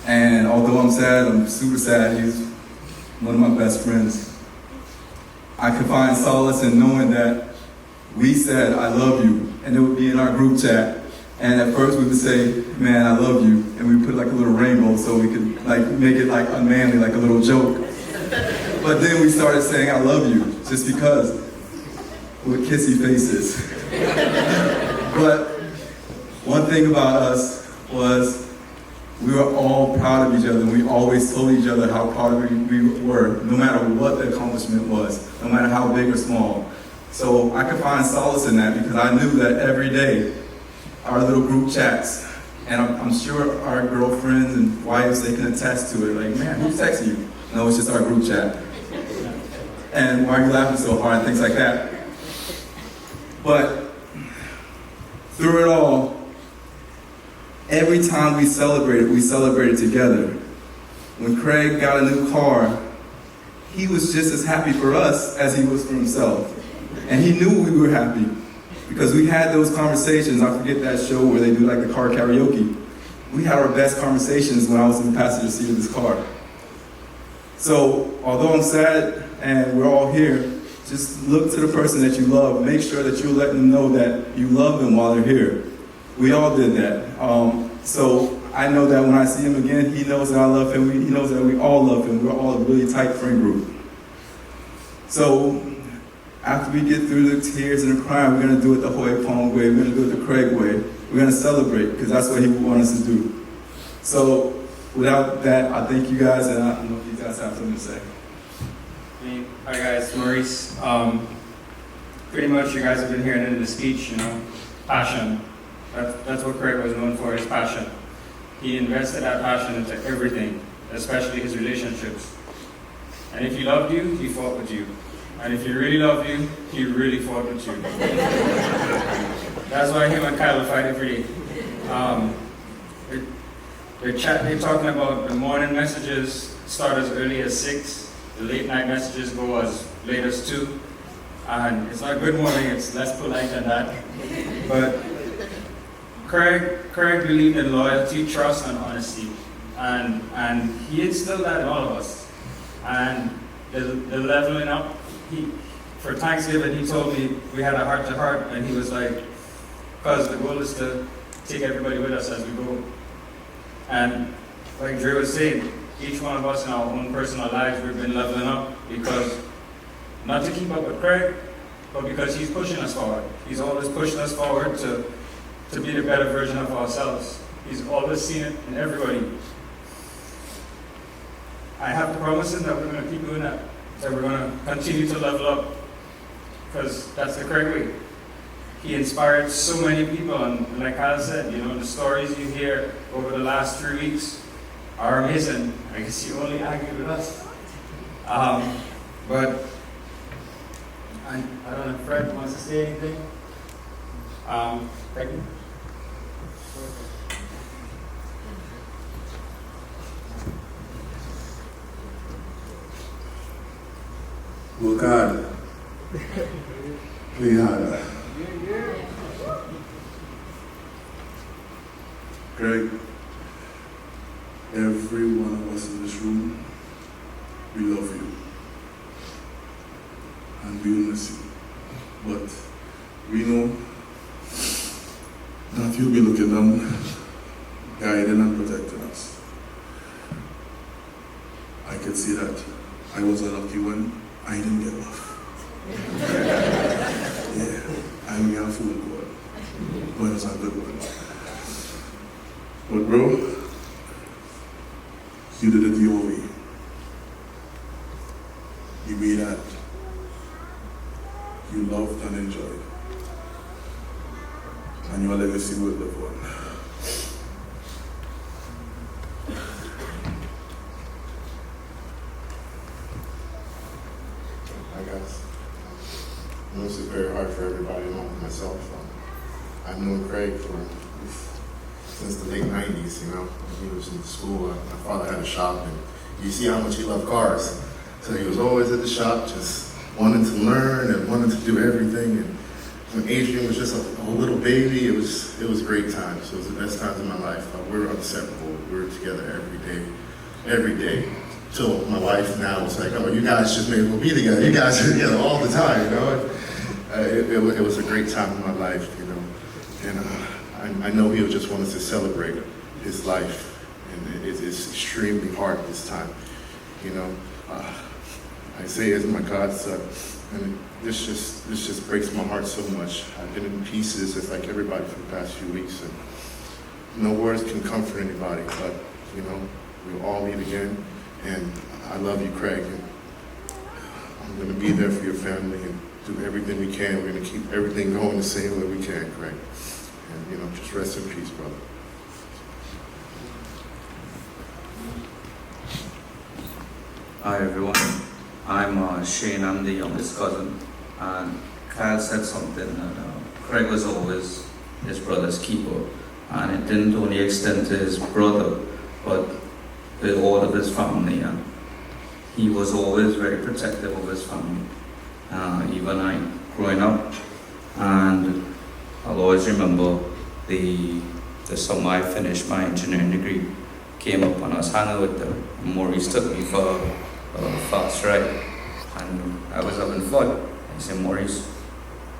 Speaker 12: And although I'm sad, I'm super sad, he's one of my best friends. I could find solace in knowing that we said, I love you, and it would be in our group chat. And at first we would say, man, I love you, and we put like a little rainbow so we could like make it like unmanly, like a little joke. But then we started saying, I love you, just because, with kissy faces. But one thing about us was we were all proud of each other, and we always told each other how proud we were, no matter what the accomplishment was, no matter how big or small. So I could find solace in that because I knew that every day, our little group chats, and I'm sure our girlfriends and wives, they can attest to it, like, man, who's texting you? No, it's just our group chat. And why are you laughing so hard and things like that. But through it all, every time we celebrated together. When Craig got a new car, he was just as happy for us as he was for himself. And he knew we were happy because we had those conversations. I forget that show where they do like the car karaoke. We had our best conversations when I was in the passenger seat of this car. So although I'm sad and we're all here, just look to the person that you love. Make sure that you're letting them know that you love them while they're here. We all did that. So I know that when I see him again, he knows that I love him. He knows that we all love him. We're all a really tight friend group. So after we get through the tears and the crying, we're going to do it the Hoi-Pong way. We're going to do it the Craig way. We're going to celebrate because that's what he would want us to do. So without that, I thank you guys, and I don't know if you guys have something to say.
Speaker 13: Hi guys, Maurice. Pretty much you guys have been hearing in the speech, you know, passion. That's what Craig was known for, his passion. He invested that passion into everything, especially his relationships. And if he loved you, he fought with you. And if he really loved you, he really fought with you. That's why him and Kyle fight every day. They're talking about the morning messages start as early as 6. The late night messages go as late as 2. And it's not good morning, it's less polite than that. But Craig believed in loyalty, trust, and honesty. And he instilled that in all of us. And the leveling up, for Thanksgiving, he told me we had a heart-to-heart, and he was like, because the goal is to take everybody with us as we go. And like Dre was saying, each one of us in our own personal lives, we've been leveling up because, not to keep up with Craig, but because he's pushing us forward. He's always pushing us forward to be the better version of ourselves. He's always seen it in everybody. I have to promise him that we're going to keep doing that we're going to continue to level up, because that's the Craig way. He inspired so many people, and like Kyle said, you know, the stories you hear over the last 3 weeks are amazing. I guess you only argued with us. But I don't know if Fred wants to say anything. Thank you.
Speaker 11: Well, God, we had Greg, every one of us in this room, we love you. And we will miss you. But we know that you'll be looking down, guiding and protecting us. I can see that I was unlucky when I didn't get off. Yeah, I'm a fool, but it's a good one. But bro, you did it your way. You made that you loved and enjoyed. and your legacy will live on.
Speaker 14: I guess this is very hard for everybody, not myself. I've known Craig since the late 90s, you know. When he was in school, my father had a shop, and you see how much he loved cars. So he was always at the shop, just wanting to learn and wanting to do everything. And when Adrian was just a little baby, it was great times. It was the best times of my life. We were inseparable. We were together every day. Till my wife now was like, oh, you guys just may as well be together. You guys are together all the time, you know. It was a great time in my life, you know. And I know he'll just want us to celebrate his life, and it's extremely hard this time, you know. Isaiah is my godson, and this just breaks my heart so much. I've been in pieces, it's like everybody for the past few weeks, and no words can comfort anybody, but you know, we'll all meet again. And I love you, Craig. And I'm going to be there for your family and do everything we can. We're going to keep everything going the same way we can, Craig. And, you know, just rest in peace, brother.
Speaker 15: Hi, everyone. I'm Shane. I'm the youngest cousin. And Kyle said something that Craig was always his brother's keeper. And it didn't only extend to his brother, but with all of his family, and he was always very protective of his family. Even I, growing up, and I'll always remember the summer I finished my engineering degree, came up and I was hanging with them. Maurice took me for a fast ride, and I was having fun. I said, Maurice,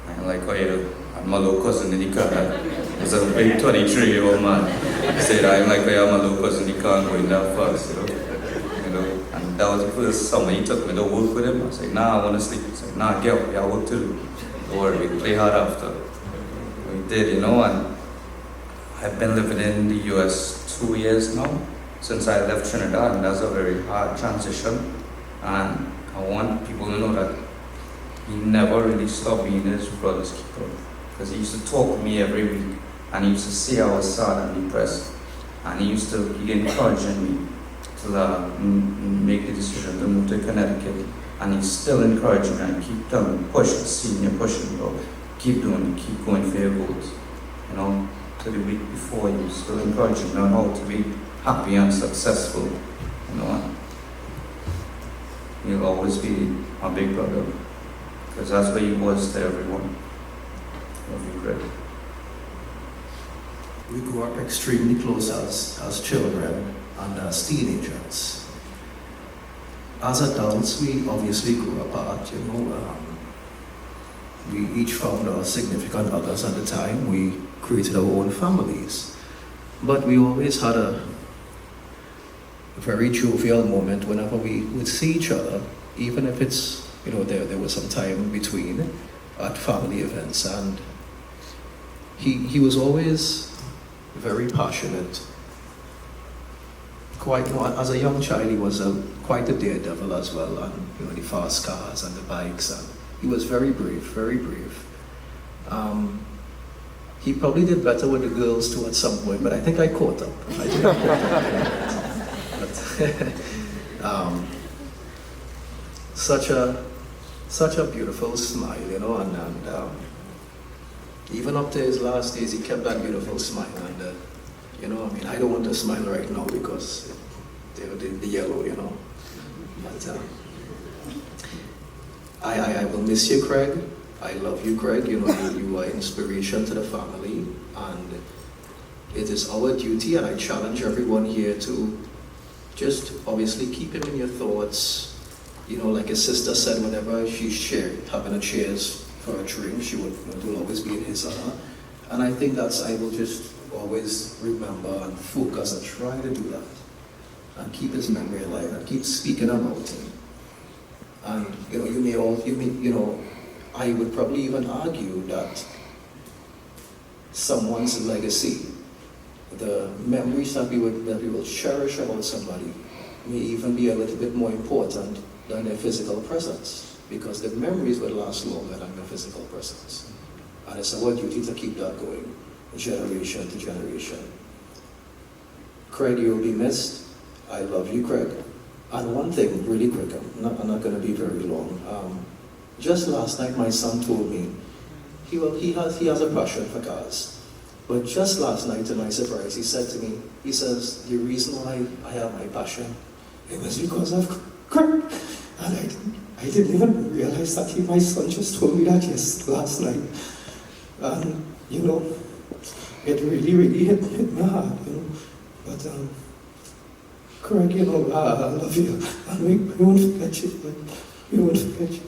Speaker 15: I like how you do. I'm my little cousin in the car. It was a big 23-year-old man. He said, I'm like, I'm my little cousin in the car going that fast, you know. And that was the first summer he took me to work with him. I said, nah, I want to sleep. He said, nah, get up, we have work to do. Don't worry, we'll play hard after. We did, you know, and I've been living in the US 2 years now, since I left Trinidad, and that's a very hard transition. And I want people to know that he never really stopped being his brother's keeper. Because he used to talk to me every week, and he used to see I was sad and depressed, and he encouraged me to make the decision to move to Connecticut, and he's still encouraging me, and keep telling me, push, seeing you pushing, bro, keep doing it, keep going for your goals, you know. To the week before, he was still encouraging me on how to be happy and successful, you know. He'll always be my big brother, because that's what he was to everyone. Love you, Greg.
Speaker 16: We grew up extremely close as children and as teenagers. As adults, we obviously grew apart, you know. We each found our significant others at the time. We created our own families. But we always had a very jovial moment whenever we would see each other, even if it's, you know, there was some time in between at family events. And he was always very passionate. Quite, you know, as a young child, he was quite a daredevil as well, and you know, the fast cars and the bikes, and he was very brave, very brave. He probably did better with the girls too at some point, but I think I caught up. Such a beautiful smile, you know, and even up to his last days, he kept that beautiful smile. And you know, I mean, I don't want to smile right now because the yellow, you know. But I will miss you, Craig. I love you, Craig. You know, you are inspiration to the family, and it is our duty, and I challenge everyone here to just obviously keep him in your thoughts. You know, like his sister said, whenever she's having a cheers for a drink, she will always be in his honor. And I think I will just always remember and focus and try to do that. And keep his memory alive and keep speaking about him. And you know, I would probably even argue that someone's legacy, the memories that we will cherish about somebody, may even be a little bit more important than their physical presence, because the memories will last longer than their physical presence. And it's our duty to keep that going. generation to generation. Craig, you'll be missed. I love you, Craig. And one thing, really quick, I'm not going to be very long. Just last night, my son told me he has a passion for cars. But just last night, to my surprise, he said to me, he says, the reason why I have my passion, it was because of Craig. And I didn't even realize that my son just told me that last night. And, you know, it really, really hit me hard, you know. But, Craig, you know, I love you. And we won't forget you, man. We won't forget you.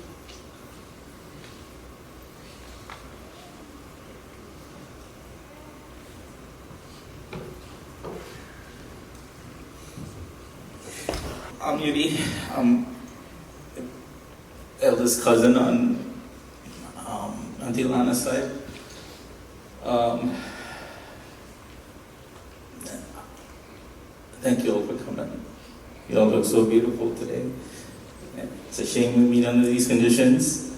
Speaker 15: I'm Yuri. I'm eldest cousin on Auntie Lana's side. Thank you all for coming. You all look so beautiful today. It's a shame we meet under these conditions,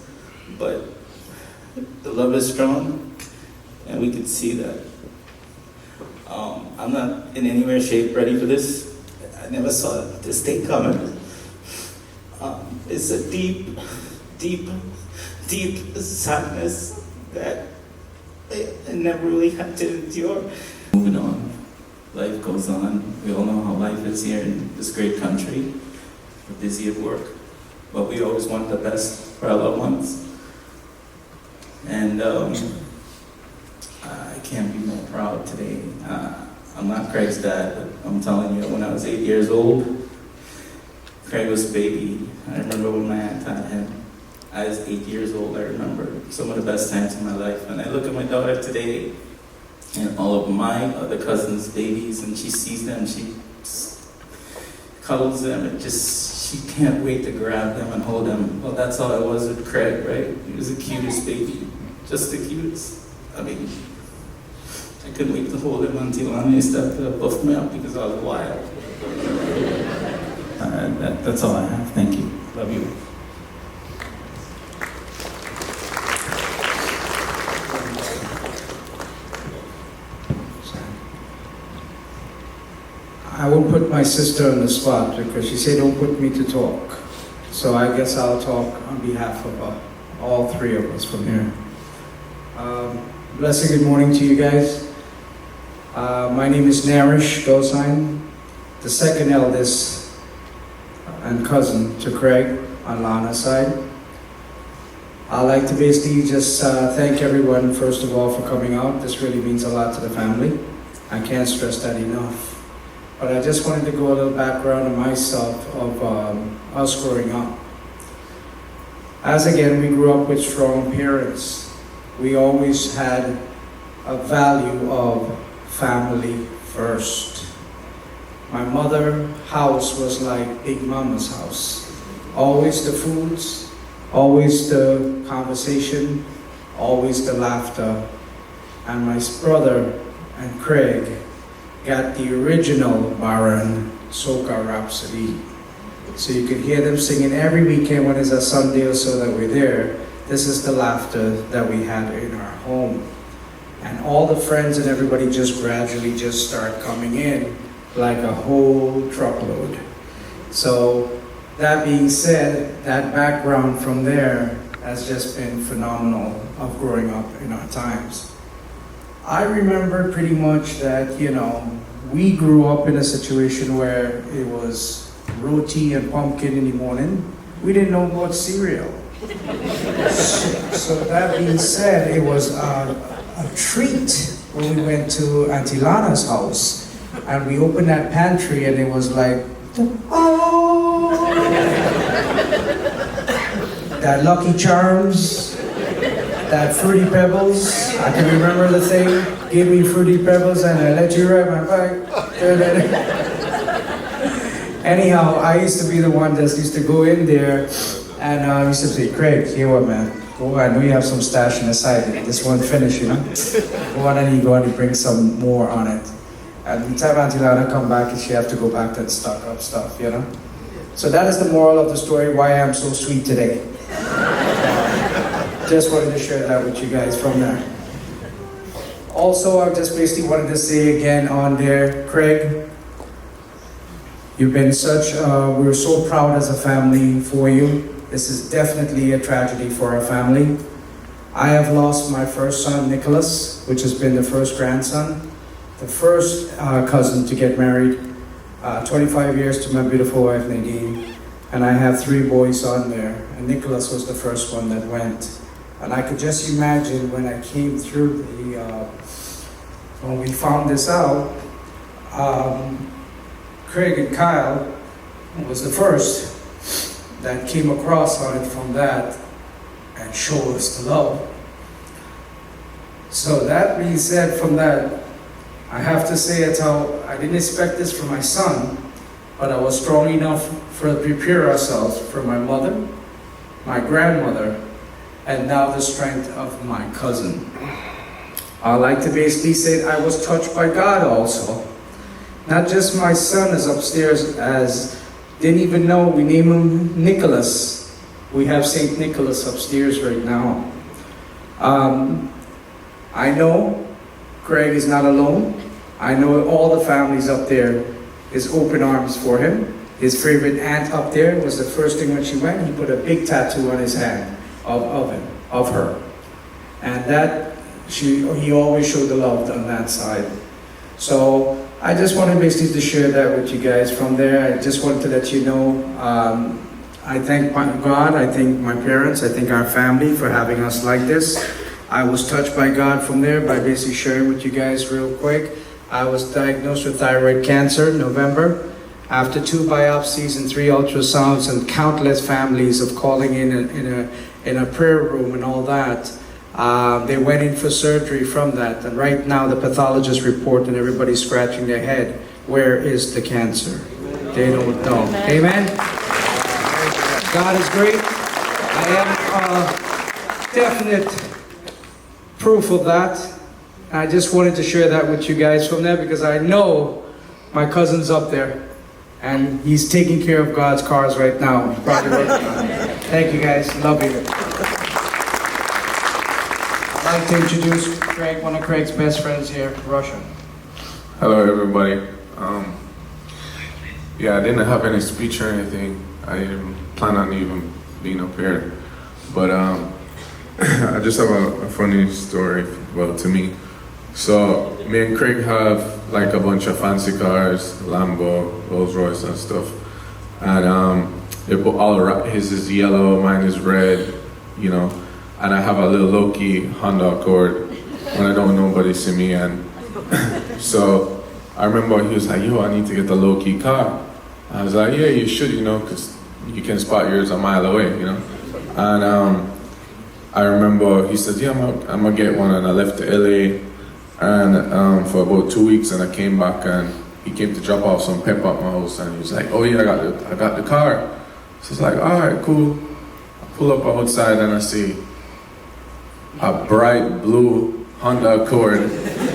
Speaker 15: but the love is strong, and we can see that. I'm not in any way, shape ready for this. I never saw this day coming. It's a deep, deep, deep sadness that I never really had to endure. Moving on. Life goes on. We all know how life is here in this great country. We're busy at work, but we always want the best for our loved ones. And I can't be more proud today. I'm not Craig's dad, but I'm telling you, when I was 8 years old, Craig was a baby. I remember when my aunt had him. I was 8 years old. I remember some of the best times in my life. And I look at my daughter today, and all of my other cousins' babies, and she sees them, she cuddles them, and she can't wait to grab them and hold them. Well, that's how I was with Craig, right? He was the cutest baby, just the cutest. I mean, I couldn't wait to hold him until Lana used to buff me up because I was wild. That's all I have. Thank you. Love you.
Speaker 17: I won't put my sister on the spot because she said don't put me to talk. So I guess I'll talk on behalf of all three of us from here. Blessed good morning to you guys. My name is Narish Gosine, the second eldest and cousin to Craig on Lana's side. I'd like to basically just thank everyone, first of all, for coming out. This really means a lot to the family. I can't stress that enough. But I just wanted to go a little background on myself of us growing up. As again, we grew up with strong parents. We always had a value of family first. My mother's house was like Big Mama's house. Always the foods, always the conversation, always the laughter. And my brother and Craig got the original Baron Soca Rhapsody. So you could hear them singing every weekend when it's a Sunday or so that we're there. This is the laughter that we had in our home. And all the friends and everybody just gradually just start coming in like a whole truckload. So that being said, that background from there has just been phenomenal of growing up in our times. I remember pretty much that, you know, we grew up in a situation where it was roti and pumpkin in the morning. We didn't know about cereal. So that being said, it was a treat when we went to Auntie Lana's house and we opened that pantry and it was like, oh, that Lucky Charms, that Fruity Pebbles. I can remember the thing. Give me Fruity Pebbles and I let you ride my bike. Anyhow, I used to be the one that used to go in there and I used to say, Craig, here what, man? Go on, I know you have some stash in the side. This one finish, you know? Go on and you go on and bring some more on it. And the time Auntie Lana come back, she have to go back and stock up stuff, you know? So that is the moral of the story, why I'm so sweet today. Just wanted to share that with you guys from there. Also, I just basically wanted to say again on there, Craig, you've been we're so proud as a family for you. This is definitely a tragedy for our family. I have lost my first son, Nicholas, which has been the first grandson, the first cousin to get married, 25 years to my beautiful wife, Nadine. And I have 3 boys on there, and Nicholas was the first one that went. And I could just imagine when I came through when we found this out, Craig and Kyle was the first that came across on it from that and showed us the love. So that being said, from that, I have to say it's how I didn't expect this for my son, but I was strong enough to prepare ourselves for my mother, my grandmother, and now the strength of my cousin. I like to basically say I was touched by God also. Not just my son is upstairs, as didn't even know we name him Nicholas. We have St. Nicholas upstairs right now. I know Craig is not alone. I know all the families up there is open arms for him. His favorite aunt up there was the first thing when she went, he put a big tattoo on his hand of her. And that, he always showed the love on that side. So I just wanted basically to share that with you guys from there. I just wanted to let you know, I thank God, I thank my parents, I thank our family for having us like this. I was touched by God from there by basically sharing with you guys real quick. I was diagnosed with thyroid cancer in November. After 2 biopsies and 3 ultrasounds and countless families of calling in a prayer room and all that, they went in for surgery from that. And right now the pathologist report and everybody's scratching their head. Where is the cancer? They don't know. Amen? God is great. I am definite proof of that. I just wanted to share that with you guys from there because I know my cousin's up there and he's taking care of God's cars right now. He's probably working on it. Thank you guys. Love you. I'd like to introduce Craig, one of Craig's best friends here, Russia.
Speaker 18: Hello everybody. Yeah, I didn't have any speech or anything. I didn't plan on even being up here. But I just have a funny story, well, to me. So me and Craig have like a bunch of fancy cars, Lambo, Rolls Royce and stuff. And his is yellow, mine is red, you know. And I have a little low-key Honda Accord when I don't want nobody see me. And so I remember he was like, yo, I need to get the low-key car. I was like, yeah, you should, you know, because you can spot yours a mile away, you know. And I remember he said, yeah, I'm gonna get one. And I left to LA and for about 2 weeks, and I came back and he came to drop off some pep at my house, and he was like, oh yeah, I got the car. So it's like, all right, cool. I pull up outside and I see a bright blue Honda Accord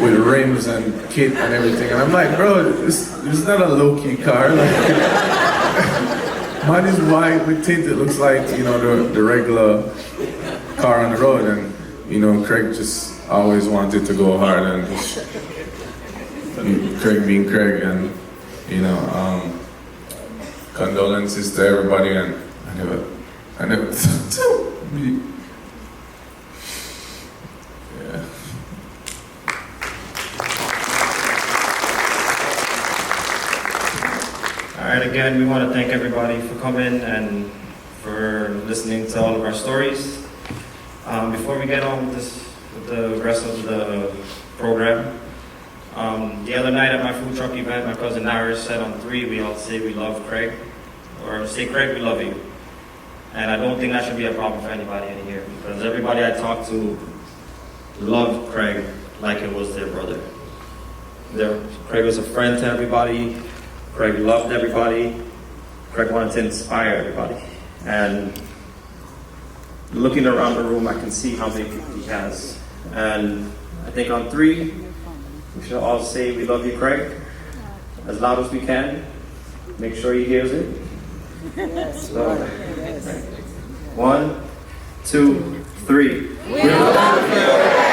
Speaker 18: with rims and kit and everything. And I'm like, bro, this is not a low-key car. Like, mine is white with tint. It looks like, you know, the regular car on the road. And, you know, Craig just always wanted to go hard, and just, Craig being Craig. And, you know, condolences to everybody. And I never yeah.
Speaker 8: All right, again, we want to thank everybody for coming and for listening to all of our stories. Before we get on with the rest of the program, the other night at my food truck event, my cousin Irish said on 3, we all say we love Craig, or say Craig, we love you. And I don't think that should be a problem for anybody in here, because everybody I talked to loved Craig like it was their brother. Craig was a friend to everybody. Craig loved everybody. Craig wanted to inspire everybody. And looking around the room, I can see how many people he has. And I think on 3, we should all say we love you, Craig, as loud as we can. Make sure he hears it. So, 1, 2, 3. We love you, Craig.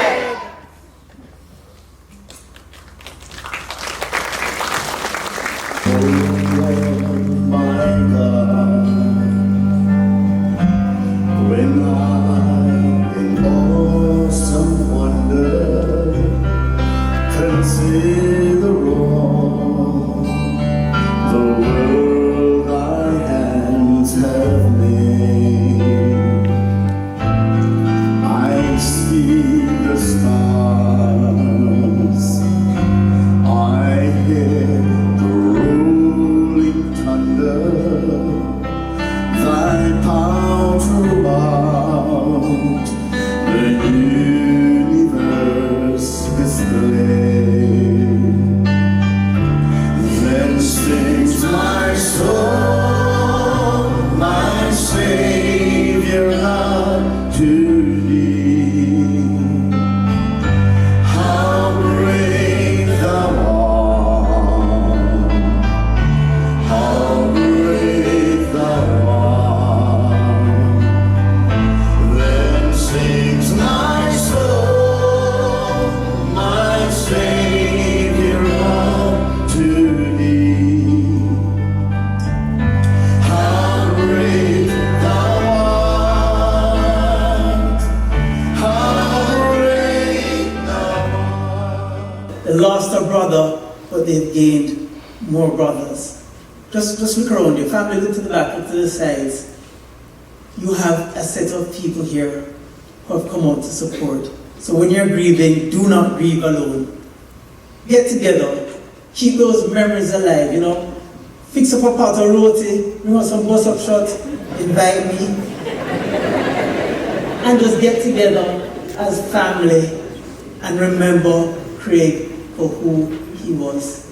Speaker 4: more brothers. Just look around you. Family, look to the back, look to the sides. You have a set of people here who have come out to support. So when you're grieving, do not grieve alone. Get together. Keep those memories alive, you know. Fix up a pot of roti, bring out some bus-up shot, invite me. And just get together as family and remember Craig for who he was.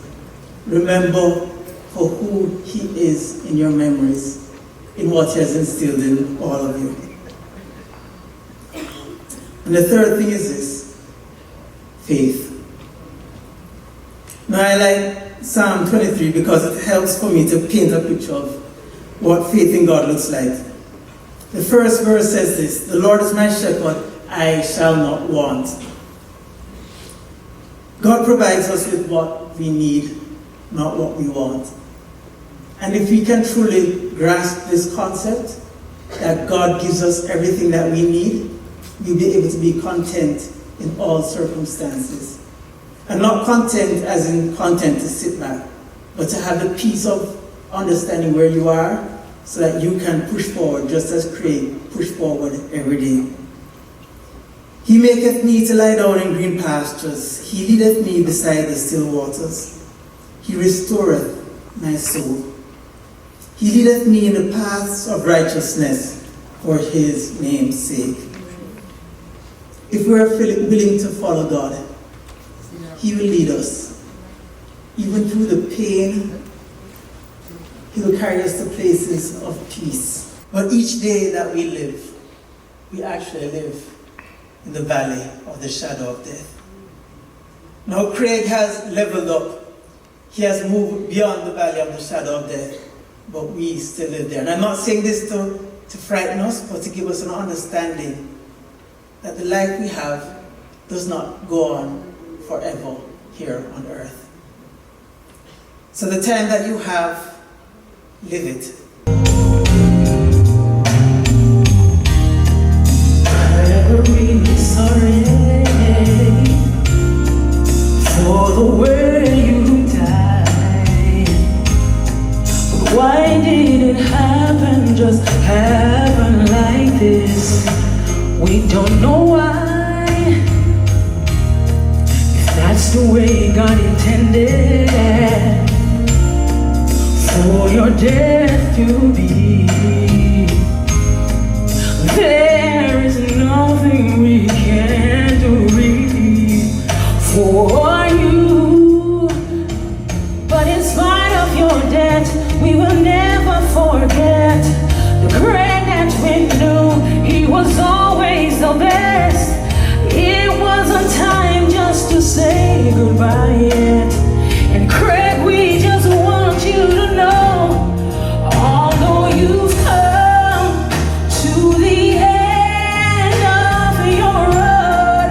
Speaker 4: Remember for who he is in your memories, in what he has instilled in all of you. And the third thing is this, faith. Now I like Psalm 23 because it helps for me to paint a picture of what faith in God looks like. The first verse says this, the Lord is my shepherd, I shall not want. God provides us with what we need, not what we want. And if we can truly grasp this concept, that God gives us everything that we need, we'll be able to be content in all circumstances. And not content as in content to sit back, but to have the peace of understanding where you are so that you can push forward just as Craig pushed forward every day. He maketh me to lie down in green pastures. He leadeth me beside the still waters. He restoreth my soul. He leadeth me in the paths of righteousness for his name's sake. If we are willing to follow God, he will lead us. Even through the pain, he will carry us to places of peace. But each day that we live, we actually live in the valley of the shadow of death. Now Craig has leveled up. He has moved beyond the valley of the shadow of death, but we still live there. And I'm not saying this to frighten us, but to give us an understanding that the life we have does not go on forever here on earth. So the time that you have, live it.
Speaker 5: I'm really sorry for the way you died. But why did it happen, just happen like this? We don't know why. That's the way God intended for your death to be. There is nothing we can do really for you. But in spite of your death, we will never forget the Craig that we knew. He was always the best. It wasn't time just to say goodbye yet. And Craig, we just want you to know, although you've come to the end of your road,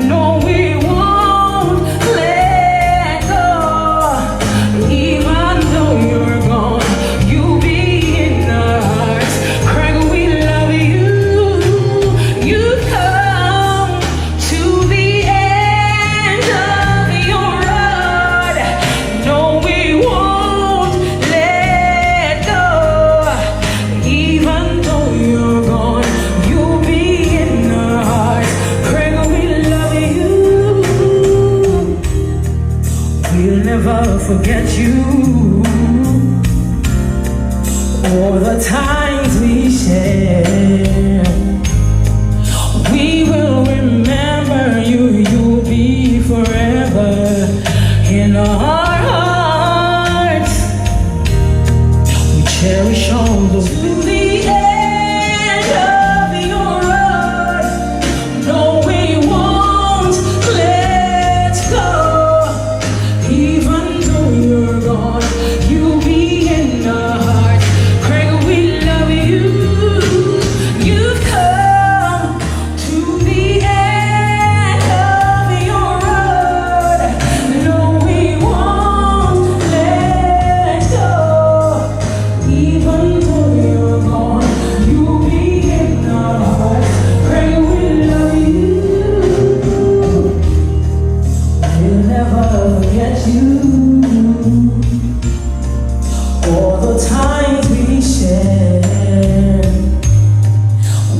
Speaker 5: no, we won't let go. Even though you're gone, you'll be in our hearts. Craig, we love you. You've come to the end of your road. No, we won't let go. Even though you're gone, you'll be in our hearts. Craig, we love you. We'll never forget you or the times we shared. We will remember you. You'll be forever in our hearts. We cherish all those to the end of your road. No, we won't let go. Even though you're gone, you'll be in our hearts. Craig, we love you. You've come to the end of your road. No, we won't let go. Even though you're gone, times we shared.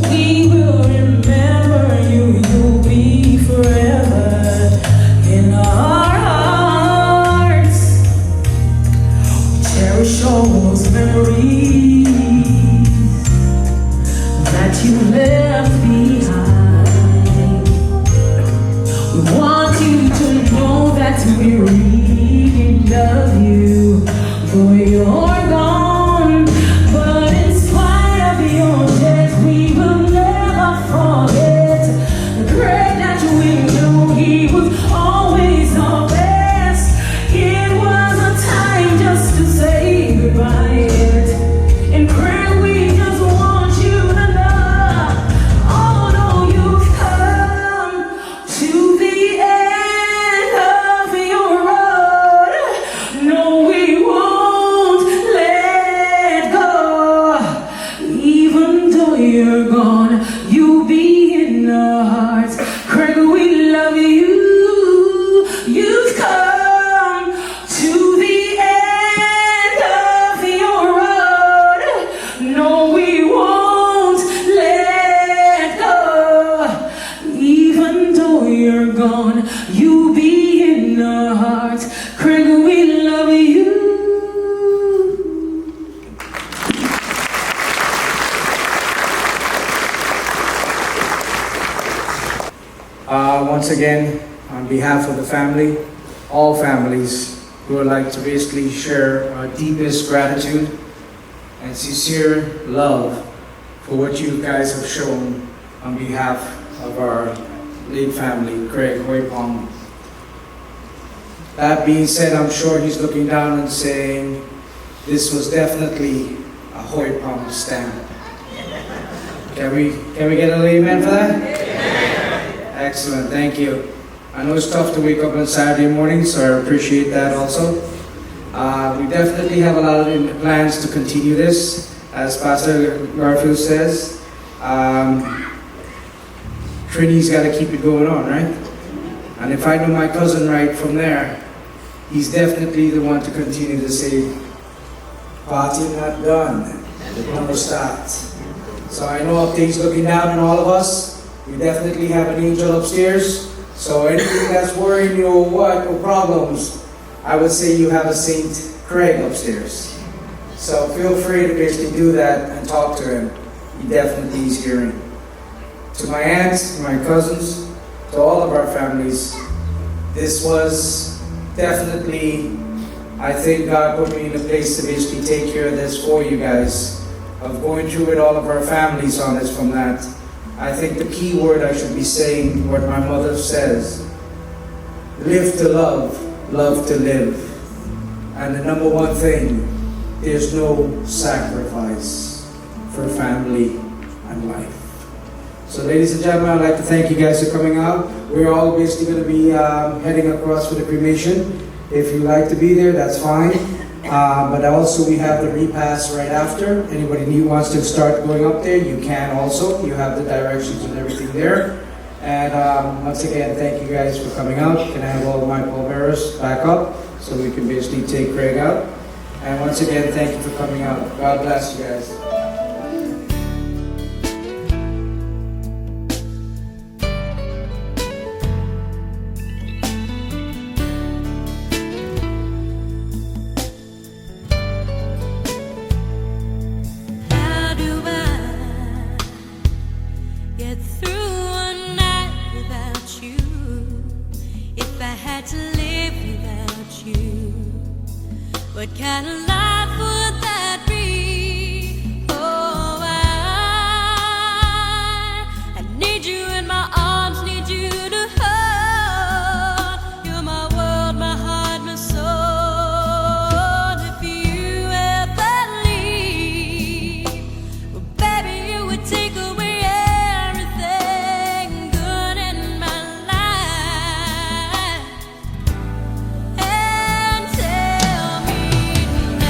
Speaker 5: We will remember you, you'll be forever in our hearts. Cherish all those memories that you left behind. We want you to know that we really love you, though you're gone. But in spite of your death, we will never forget the Greg that we knew. He was always our best. It was a time just to say goodbye. And Greg, we just want you to know, although you've come to the end of your road, no, we won't let go. Even though you're gone, you'll be in our hearts. Craig, we love you. You've come to the end of your road. No, we won't let go. Even though you're gone, you'll be in our hearts. Craig, we love you.
Speaker 17: Once again, on behalf of the family, all families, we would like to basically share our deepest gratitude and sincere love for what you guys have shown on behalf of our late family, Craig Hoi-Pong. That being said, I'm sure he's looking down and saying, this was definitely a Hoi-Pong stamp. Can we get an amen for that? Excellent, thank you. I know it's tough to wake up on Saturday morning, so I appreciate that also. We definitely have a lot of plans to continue this, as Pastor Garfield says. Trini's got to keep it going on, right? And if I know my cousin right from there, he's definitely the one to continue to say, party not done, no start. So I know Update's looking down on all of us. We definitely have an angel upstairs. So anything that's worrying you or what, or problems, I would say you have a Saint Craig upstairs. So feel free to basically do that and talk to him. He definitely is hearing. To my aunts, my cousins, to all of our families, this was definitely, I think God put me in a place to basically take care of this for you guys, of going through with all of our families on this from that. I think the key word I should be saying, what my mother says, live to love, love to live. And the number one thing, there's no sacrifice for family and life. So ladies and gentlemen, I'd like to thank you guys for coming out. We're all basically going to be heading across for the cremation. If you'd like to be there, that's fine. But also we have the repast right after. Anybody who wants to start going up there, you can also. You have the directions and everything there. And once again, thank you guys for coming out. Can I have all of my pallbearers back up so we can basically take Craig out? And once again, thank you for coming out. God bless you guys.
Speaker 19: What kind of life would that be? Oh, I need you in my arms, need you to hold. You're my world, my heart, my soul. If you ever leave, well, baby, you would take away everything good in my life. And tell me now.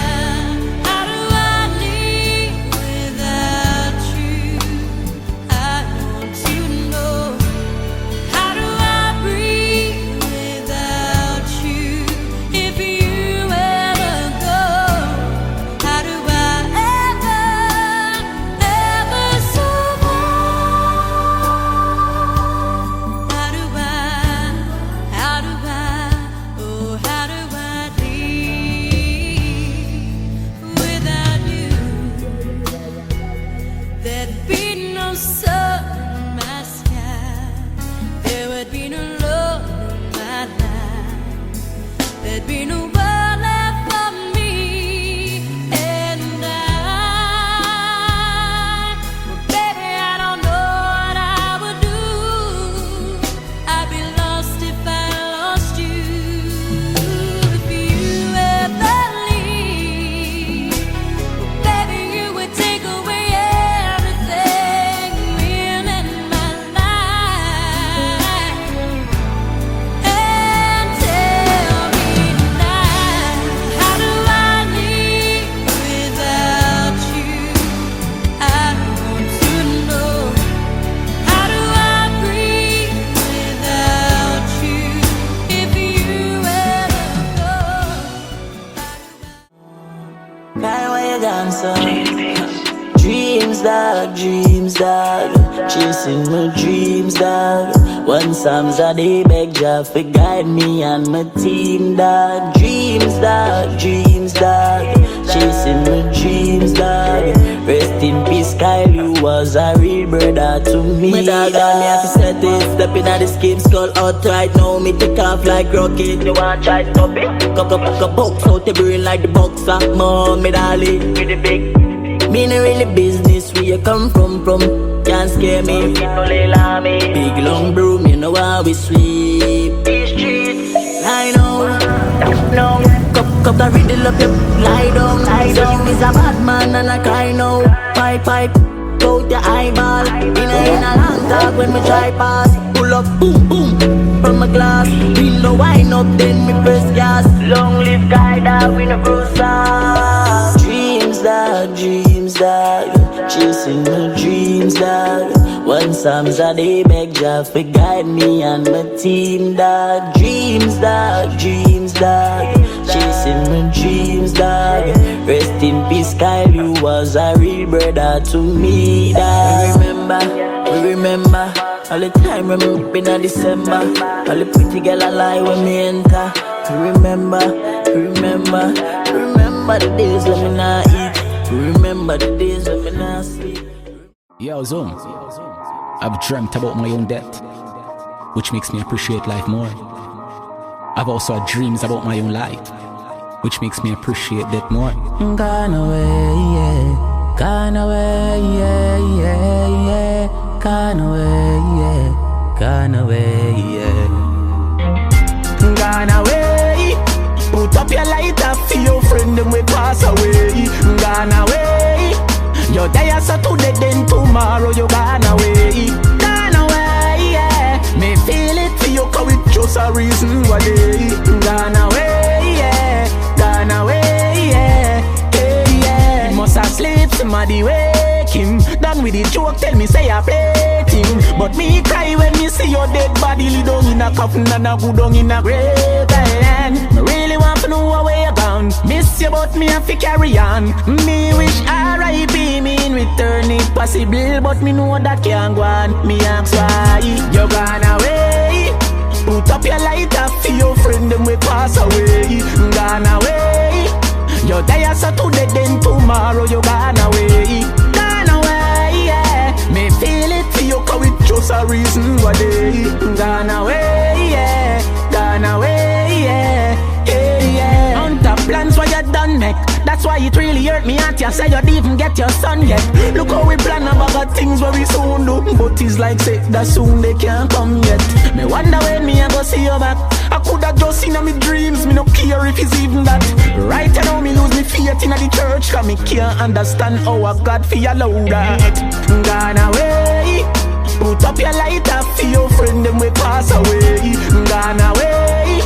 Speaker 20: Dreams, dog, chasing my dreams, dog. One Psalms a day, beg Jah for guide me and my team, dog. Dreams, dog, chasing my dreams, dog. Rest in peace, Kyle, you was a real brother to me. My dog, and me have to set it, stepping at the scheme, skull out right now. Me take off like rocket, you want try to stop it? Cock up, box out the brain like the boxer. Mom, me darling, with the big. Me no really business where you come from. Can't scare me, big long broom, you know how we sweep these streets. I know, cup the riddle up your lie down. So you is a bad man and I cry now. Pipe, out your eyeball. In a long talk when me try pass. Pull up, boom, from my glass. Window wind up, then me press gas. Long live guy that we no cross. Dreams, dog, chasing my dreams, dog. One Psalms a day, beg Jah for guide me and my team, dog. Dreams, dog, chasing my dreams, dog. Rest in peace, Kyle, you was a real brother to me, dog. We remember all the time when we been in December. All the pretty girl I lie when me enter. We remember the days when me not eat. Remember the days when me not sleep.
Speaker 21: Yo, Zoom, I've dreamt about my own death, which makes me appreciate life more. I've also had dreams about my own life, which makes me appreciate death more.
Speaker 20: Gone away, yeah. Gone away, yeah, yeah, yeah. Gone away, yeah. Gone away, yeah.
Speaker 2: Gone away. Put up your lighter for your friend them we pass away. Gone away. You're there so today then tomorrow you gone away. Gone away, yeah. Me feel it for you cause it's just a reason why they gone away, yeah. Gone away, yeah. Hey, yeah. He must have sleep, somebody wake him. Done with the joke, tell me say I play him. But me cry when me see your dead body lay down in a coffin and a go down in a grave. Me really want to know where you gone. Miss you but me have to carry on. Me wish R.I.P. me in return if possible, but me know that can't go on. Me ask why you gone away. Put up your lighter for your friend them we pass away. Gone away. You're there so today then tomorrow you gone away. Gone away, yeah. Me feel it for you cause it's just a reason why they gone away, yeah. Gone away, yeah. Yeah, yeah. On top plans what you done make. That's why it really hurt me at you. Say you didn't even get your son yet. Look how we plan about things where we soon do. But it's like say that soon they can't come yet. Me wonder when me I go see you back. I coulda just seen me dreams. Me no care if it's even that. Right now me lose me faith in the church. Cause me can't understand how a God feel allow that. Gone away. Put up your lighter for your friend them we pass away. Gone away.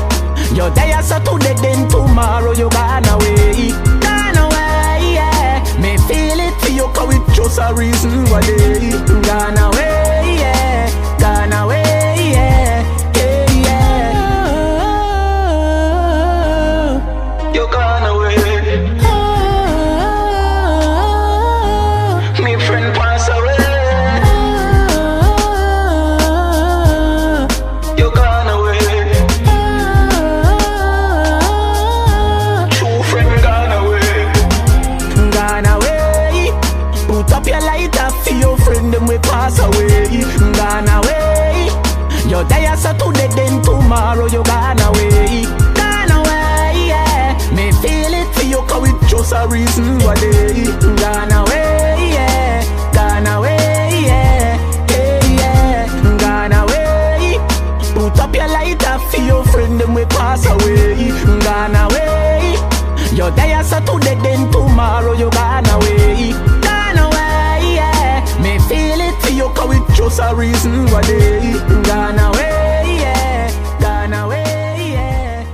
Speaker 2: You're there so today then tomorrow you gone away. Gone away, yeah. Me feel it for you cause it's just a reason why they gone away, yeah. Gone away, yeah. Yeah, yeah. You gone away. Me friend pass away. Pass away, gone away. You're there so today then tomorrow you gone away. Gone away, yeah. Me feel it for you cause it's just a reason why they gone away, yeah. Gone away, yeah. Yeah, yeah. Gone away. Put up your lighter for your friend them we pass away. Gone away. You're there so today then tomorrow you gone away. Gone away, yeah. Me feel it for you cause it's just a reason why they gone away, yeah. Gone away, yeah.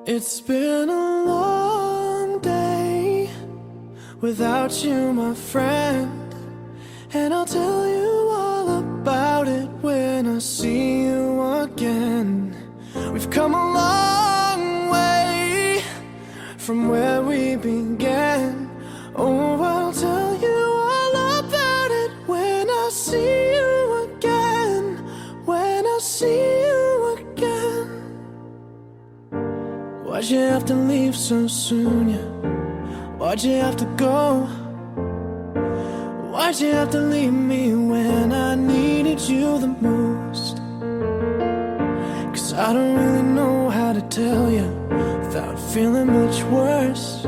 Speaker 2: It's been a long day without you, my friend. And I'll tell you all about it when I see you again. We've come a long way from where we began. Oh, I'll tell you all about it when I see you again. When I see you again. Why'd you have to leave so soon, yeah? Why'd you have to go? Why'd you have to leave me when I needed you the most? 'Cause I don't really know how to tell you without feeling much worse.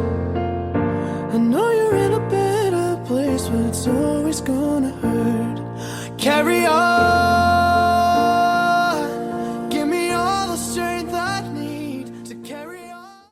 Speaker 2: I know you're in a better place, but it's always gonna hurt. Carry on.